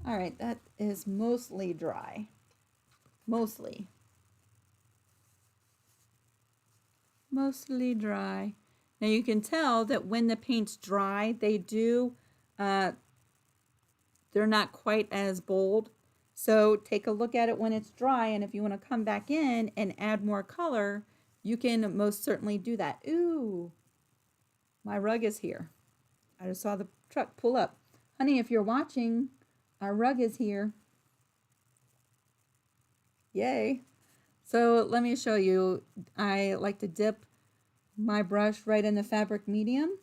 All right, that is mostly dry. Mostly dry. Now you can tell that when the paint's dry, they're not quite as bold. So take a look at it when it's dry, and if you want to come back in and add more color, you can most certainly do that. Ooh, my rug is here. I just saw the truck pull up. Honey, if you're watching, our rug is here. Yay. So let me show you. I like to dip my brush right in the fabric medium,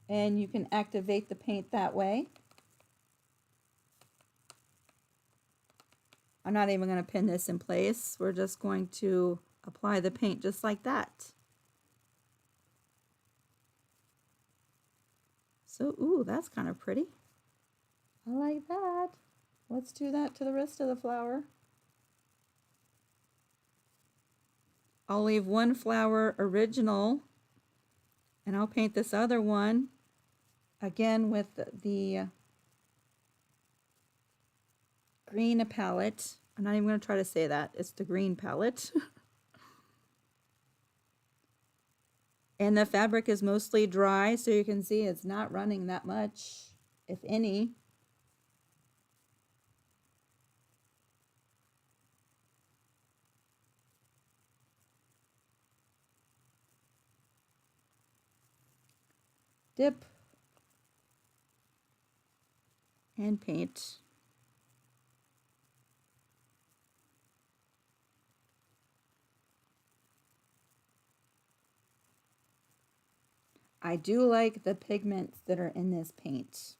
and you can activate the paint that way. I'm not even going to pin this in place. We're just going to apply the paint just like that. So, ooh, that's kind of pretty. I like that. Let's do that to the rest of the flower. I'll leave one flower original, and I'll paint this other one again with the green palette. I'm not even going to try to say that. It's the green palette. And the fabric is mostly dry, so you can see it's not running that much, if any. Dip and paint. I do like the pigments that are in this paint.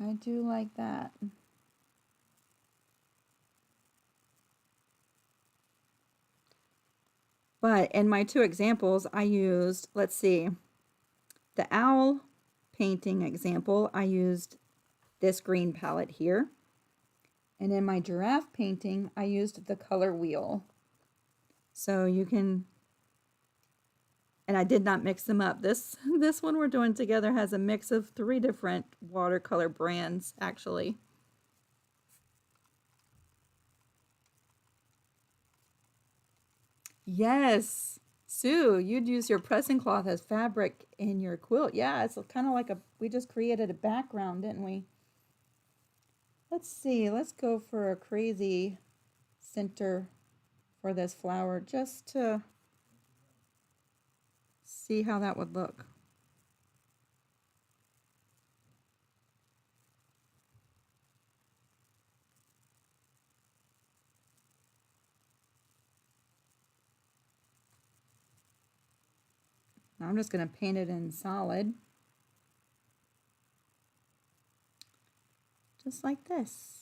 I do like that. But in my two examples, I used, let's see, the owl painting example, I used this green palette here. And in my giraffe painting, I used the color wheel. So you can, and I did not mix them up. This one we're doing together has a mix of 3 different watercolor brands, actually. Yes, Sue, you'd use your pressing cloth as fabric in your quilt. Yeah, it's kind of like we just created a background, didn't we? Let's see, let's go for a crazy center for this flower just to see how that would look. Now I'm just going to paint it in solid. Just like this.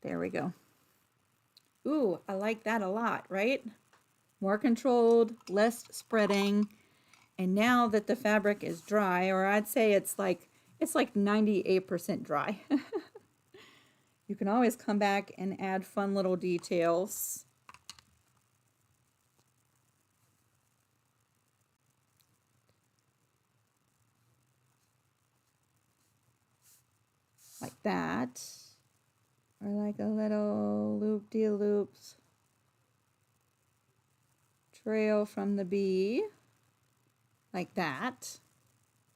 There we go. Ooh, I like that a lot, right? More controlled, less spreading. And now that the fabric is dry, or I'd say it's like 98% dry. You can always come back and add fun little details. like that, or like a little loop-de-loops trail from the bee, like that,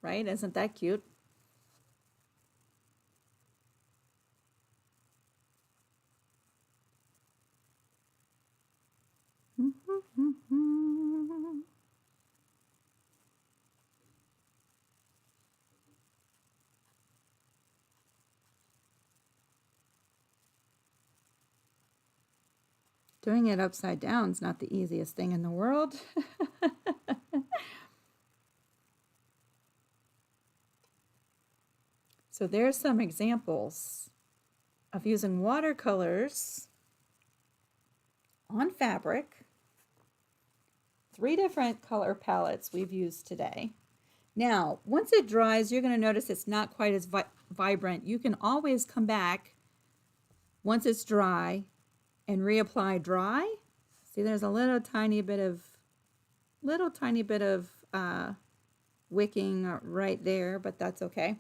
right? Isn't that cute? Doing it upside down is not the easiest thing in the world. So there's some examples of using watercolors on fabric. 3 different color palettes we've used today. Now, once it dries, you're going to notice it's not quite as vibrant. You can always come back once it's dry and reapply dry. See, there's a little tiny bit of wicking right there, but that's okay.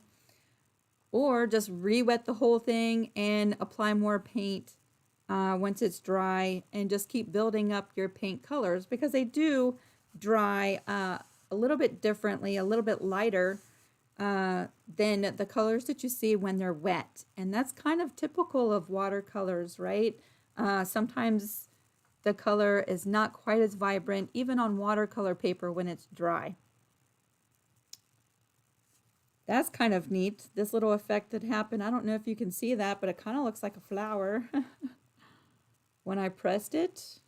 Or just re-wet the whole thing and apply more paint once it's dry, and just keep building up your paint colors, because they do dry a little bit differently, a little bit lighter than the colors that you see when they're wet. And that's kind of typical of watercolors, right? Sometimes the color is not quite as vibrant, even on watercolor paper when it's dry. That's kind of neat, this little effect that happened. I don't know if you can see that, but it kind of looks like a flower when I pressed it.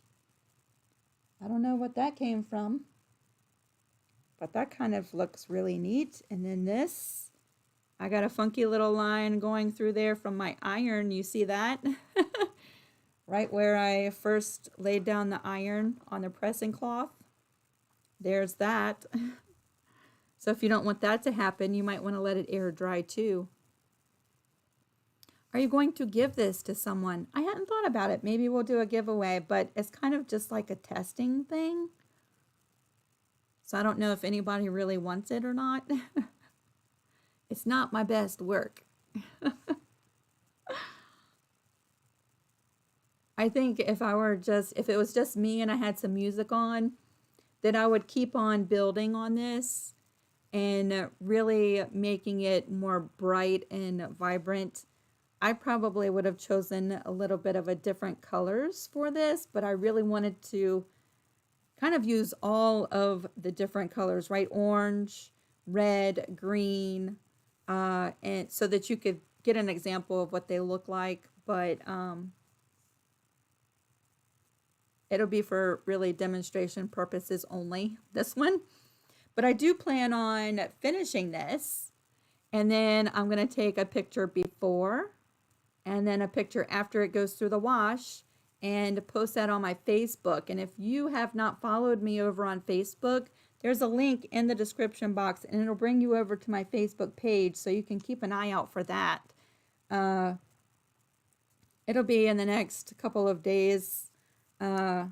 I don't know what that came from, but that kind of looks really neat. And then this, I got a funky little line going through there from my iron. You see that? Right where I first laid down the iron on the pressing cloth. There's that. So if you don't want that to happen, you might want to let it air dry too. Are you going to give this to someone? I hadn't thought about it. Maybe we'll do a giveaway, but it's kind of just like a testing thing. So I don't know if anybody really wants it or not. It's not my best work. I think if it was just me and I had some music on, then I would keep on building on this and really making it more bright and vibrant. I probably would have chosen a little bit of a different colors for this, but I really wanted to kind of use all of the different colors, right? Orange, red, green, and so that you could get an example of what they look like. But it'll be for really demonstration purposes only, this one. But I do plan on finishing this, and then I'm going to take a picture before and then a picture after it goes through the wash and post that on my Facebook. And if you have not followed me over on Facebook, there's a link in the description box, and it'll bring you over to my Facebook page, so you can keep an eye out for that. It'll be in the next couple of days, because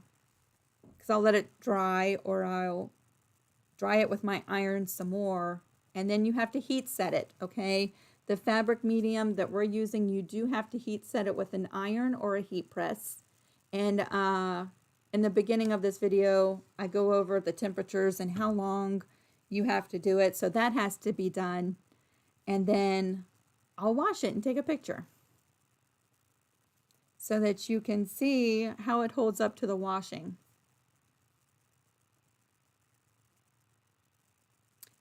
I'll let it dry, or I'll dry it with my iron some more, and then you have to heat set it, okay? The fabric medium that we're using, you do have to heat set it with an iron or a heat press. And in the beginning of this video, I go over the temperatures and how long you have to do it. So that has to be done. And then I'll wash it and take a picture so that you can see how it holds up to the washing.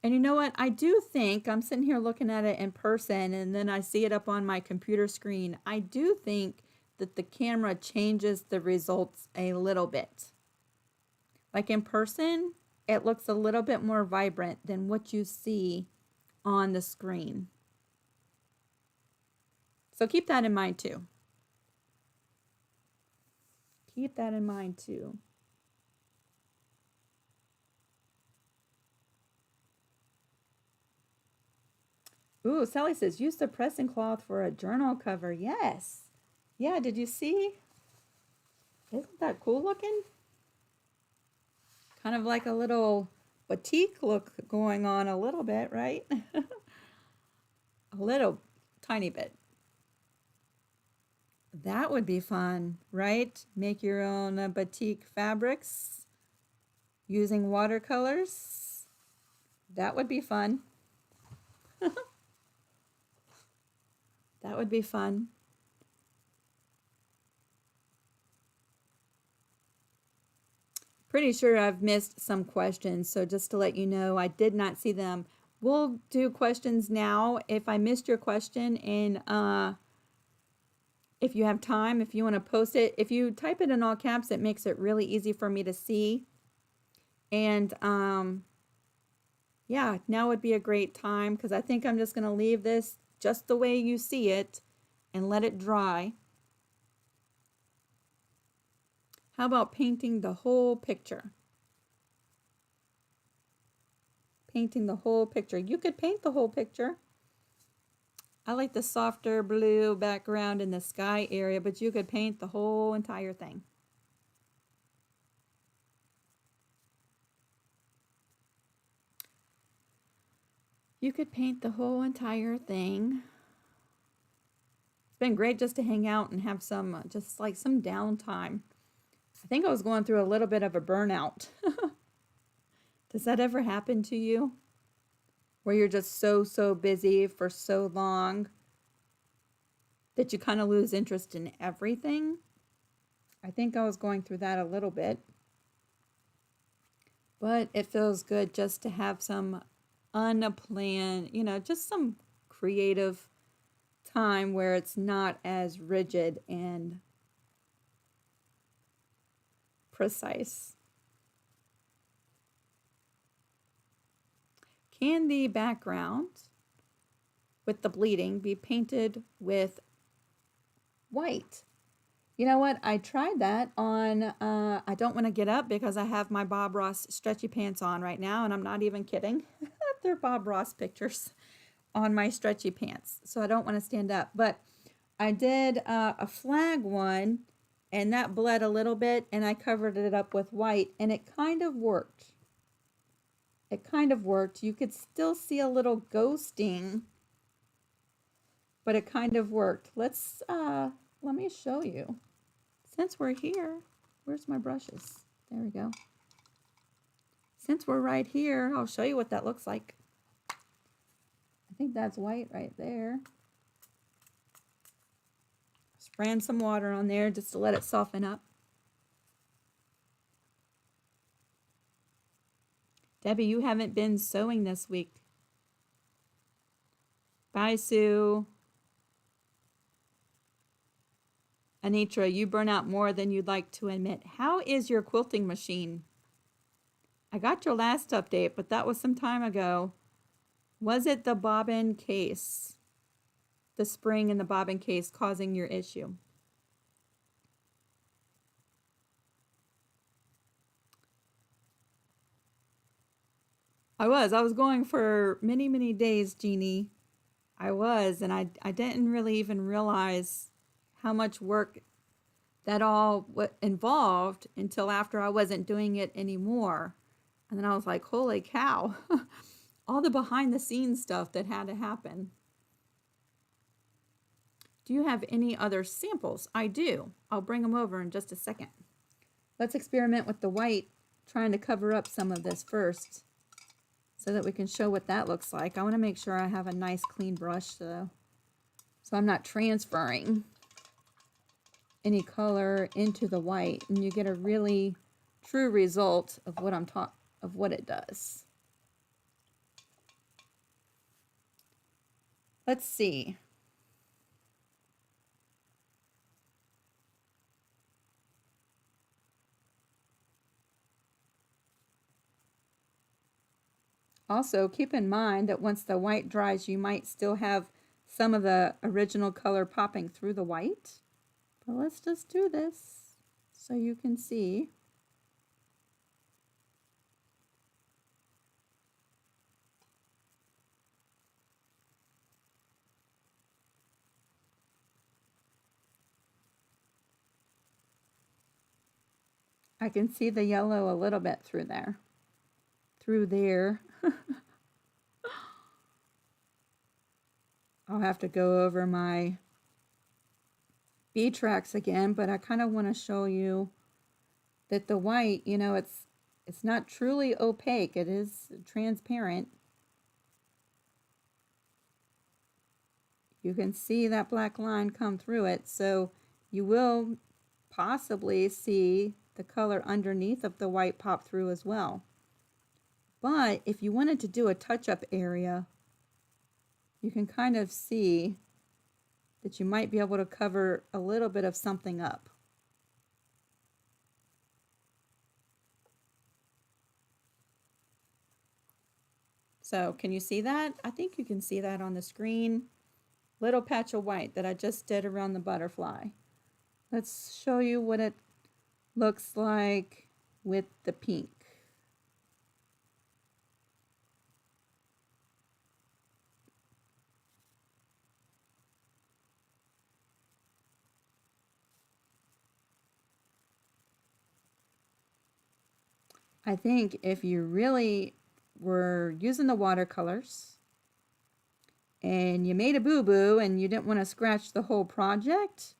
And you know what? I do think, I'm sitting here looking at it in person, and then I see it up on my computer screen. I do think that the camera changes the results a little bit. Like in person, it looks a little bit more vibrant than what you see on the screen. So keep that in mind too. Keep that in mind too. Ooh, Sally says, use the pressing cloth for a journal cover. Yes. Yeah, did you see? Isn't that cool looking? Kind of like a little batik look going on a little bit, right? A little tiny bit. That would be fun, right? Make your own batik fabrics using watercolors. That would be fun. That would be fun. Pretty sure I've missed some questions, so just to let you know, I did not see them. We'll do questions now. If I missed your question, and if you have time, if you want to post it, if you type it in all caps, it makes it really easy for me to see. And yeah, now would be a great time because I think I'm just going to leave this just the way you see it and let it dry. How about painting the whole picture? Painting the whole picture. You could paint the whole picture. I like the softer blue background in the sky area, but you could paint the whole entire thing. You could paint the whole entire thing. It's been great just to hang out and have some, just like some downtime. I think I was going through a little bit of a burnout. Does that ever happen to you? Where you're just so busy for so long that you kind of lose interest in everything? I think I was going through that a little bit. But it feels good just to have some unplanned, you know, just some creative time where it's not as rigid and precise. Can the background with the bleeding be painted with white? You know what? I tried that on, I don't want to get up because I have my Bob Ross stretchy pants on right now, and I'm not even kidding. They're Bob Ross pictures on my stretchy pants, so I don't want to stand up. But I did a flag one, and that bled a little bit, and I covered it up with white, and it kind of worked. It kind of worked. You could still see a little ghosting, but it kind of worked. Let's, let me show you. Since we're here, where's my brushes? There we go. Since we're right here, I'll show you what that looks like. I think that's white right there. Spraying some water on there just to let it soften up. Debbie, you haven't been sewing this week. Bye, Sue. Anitra, you burn out more than you'd like to admit. How is your quilting machine? I got your last update, but that was some time ago. Was it the bobbin case? The spring in the bobbin case causing your issue? I was going for many days, Jeannie. I was, and I didn't really even realize how much work that all involved until after I wasn't doing it anymore. And then I was like, holy cow, all the behind the scenes stuff that had to happen. Do you have any other samples? I do. I'll bring them over in just a second. Let's experiment with the white, trying to cover up some of this first so that we can show what that looks like. I want to make sure I have a nice clean brush though, so I'm not transferring any color into the white, and you get a really true result of what of what it does. Let's see. Also, keep in mind that once the white dries, you might still have some of the original color popping through the white. But let's just do this so you can see. I can see the yellow a little bit through there. I'll have to go over my beeswax again, but I kind of want to show you that the white, you know, it's not truly opaque. It is transparent. You can see that black line come through it, so you will possibly see the color underneath of the white pop through as well. But if you wanted to do a touch-up area, you can kind of see that you might be able to cover a little bit of something up. So can you see that? I think you can see that on the screen. Little patch of white that I just did around the butterfly. Let's show you what it looks like with the pink. I think if you really were using the watercolors and you made a boo-boo and you didn't want to scratch the whole project,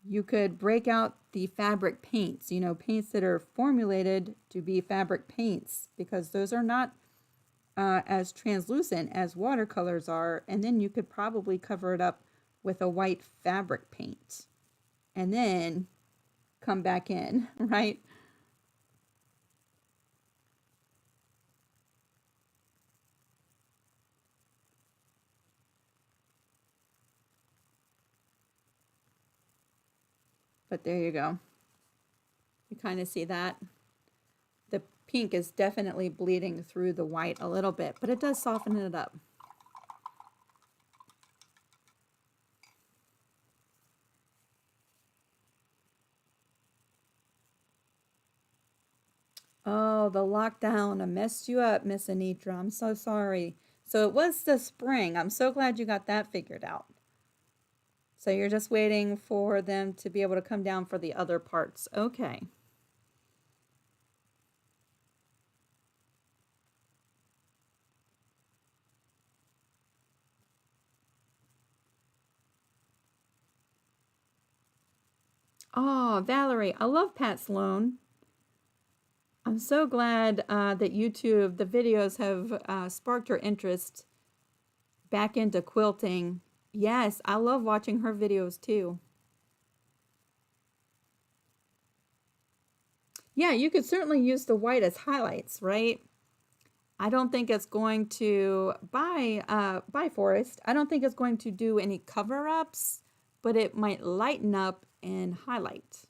you could break out the fabric paints, you know, paints that are formulated to be fabric paints, because those are not as translucent as watercolors are, and then you could probably cover it up with a white fabric paint and then come back in, right? But there you go. You kind of see that. The pink is definitely bleeding through the white a little bit, but it does soften it up. Oh, the lockdown. I messed you up, Miss Anitra. I'm so sorry. So it was the spring. I'm so glad you got that figured out. So you're just waiting for them to be able to come down for the other parts. Okay. Oh, Valerie, I love Pat Sloan. I'm so glad that YouTube, the videos have sparked your interest back into quilting. Yes, I love watching her videos too. Yeah, you could certainly use the white as highlights, right? I don't think it's going to, by Forest, I don't think it's going to do any cover-ups, but it might lighten up and highlight.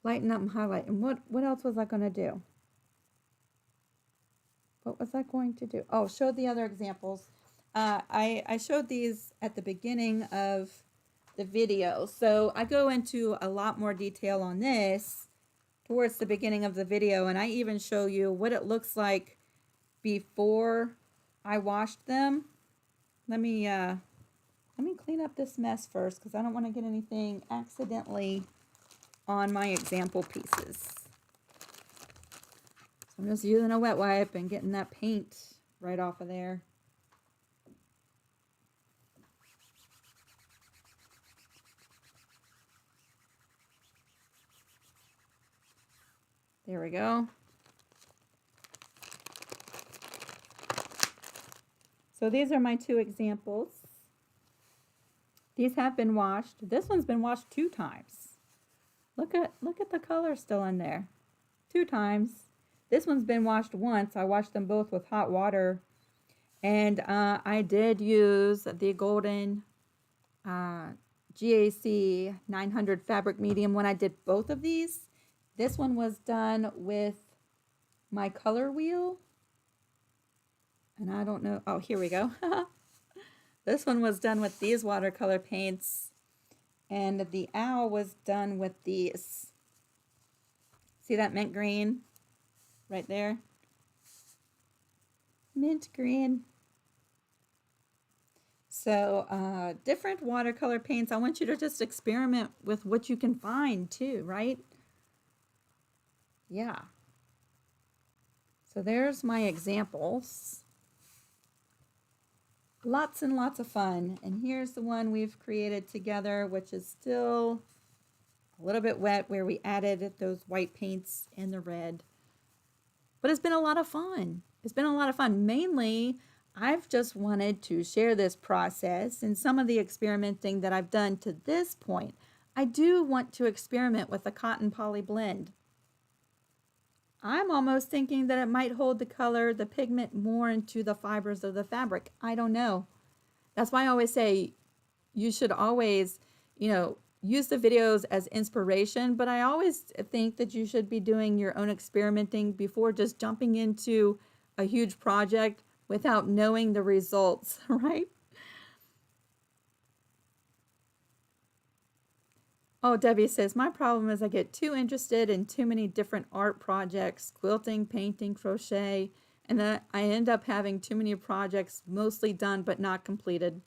Lighten up and highlight. And what else was I going to do? What was I going to do? Oh, show the other examples. I showed these at the beginning of the video. So I go into a lot more detail on this towards the beginning of the video, and I even show you what it looks like before I washed them. Let me clean up this mess first, because I don't want to get anything accidentally on my example pieces. So I'm just using a wet wipe and getting that paint right off of there. There we go. So these are my two examples. These have been washed. This one's been washed 2 times. Look at the color still in there. 2 times. This one's been washed once. I washed them both with hot water. And I did use the Golden GAC 900 fabric medium when I did both of these. This one was done with my color wheel. And I don't know. Oh, here we go. This one was done with these watercolor paints. And the owl was done with these. See that mint green right there? Mint green. So different watercolor paints. I want you to just experiment with what you can find too, right? Yeah. So there's my examples. lots and lots of fun. And here's the one we've created together, which is still a little bit wet, where we added those white paints and the red. But it's been a lot of fun. It's been a lot of fun. Mainly, I've just wanted to share this process and some of the experimenting that I've done to this point. I do want to experiment with a cotton poly blend. I'm almost thinking that it might hold the color, the pigment more into the fibers of the fabric. I don't know. That's why I always say you should always, use the videos as inspiration, but I always think that you should be doing your own experimenting before just jumping into a huge project without knowing the results, right? Oh, Debbie says, my problem is I get too interested in too many different art projects, quilting, painting, crochet, and then I end up having too many projects mostly done but not completed.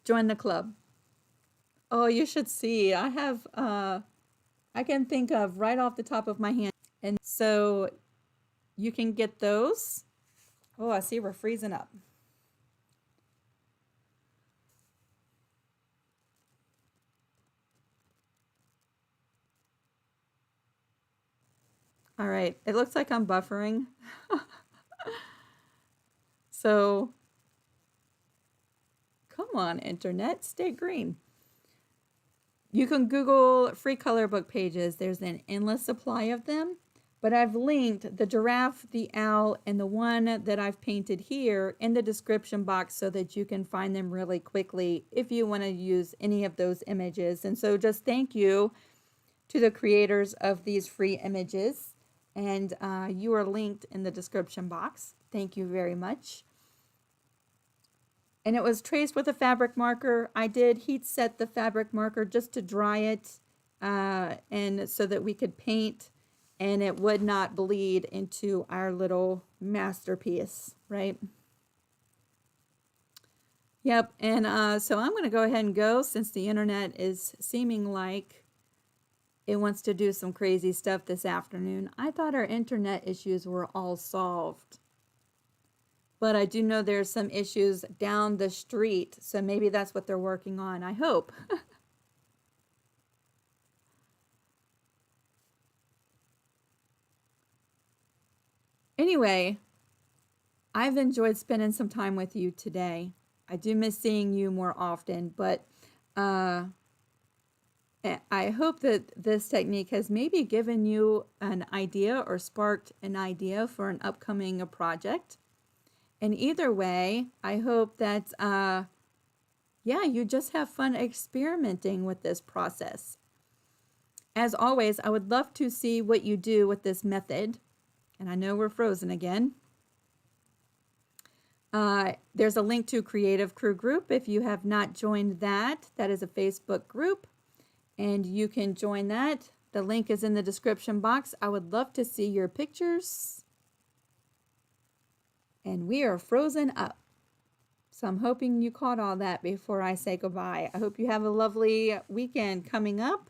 Join the club. Oh, you should see. I have, I can think of right off the top of my hand. And so you can get those. Oh, I see we're freezing up. All right, it looks like I'm buffering. So, come on, internet, stay green. You can Google free color book pages. There's an endless supply of them, but I've linked the giraffe, the owl, and the one that I've painted here in the description box so that you can find them really quickly if you want to use any of those images. And so just thank you to the creators of these free images. And you are linked in the description box. Thank you very much. And it was traced with a fabric marker. I did heat set the fabric marker just to dry it and so that we could paint and it would not bleed into our little masterpiece, right? Yep, and so I'm going to go ahead and go since the internet is seeming like it wants to do some crazy stuff this afternoon. I thought our internet issues were all solved. But I do know there's some issues down the street, so maybe that's what they're working on. I hope. Anyway, I've enjoyed spending some time with you today. I do miss seeing you more often, but I hope that this technique has maybe given you an idea or sparked an idea for an upcoming project. And either way, I hope that, you just have fun experimenting with this process. As always, I would love to see what you do with this method. And I know we're frozen again. There's a link to Creative Crew Group. If you have not joined that, that is a Facebook group. And you can join that. The link is in the description box. I would love to see your pictures. And we are frozen up. So I'm hoping you caught all that before I say goodbye. I hope you have a lovely weekend coming up.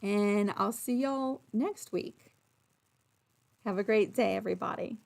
And I'll see y'all next week. Have a great day, everybody.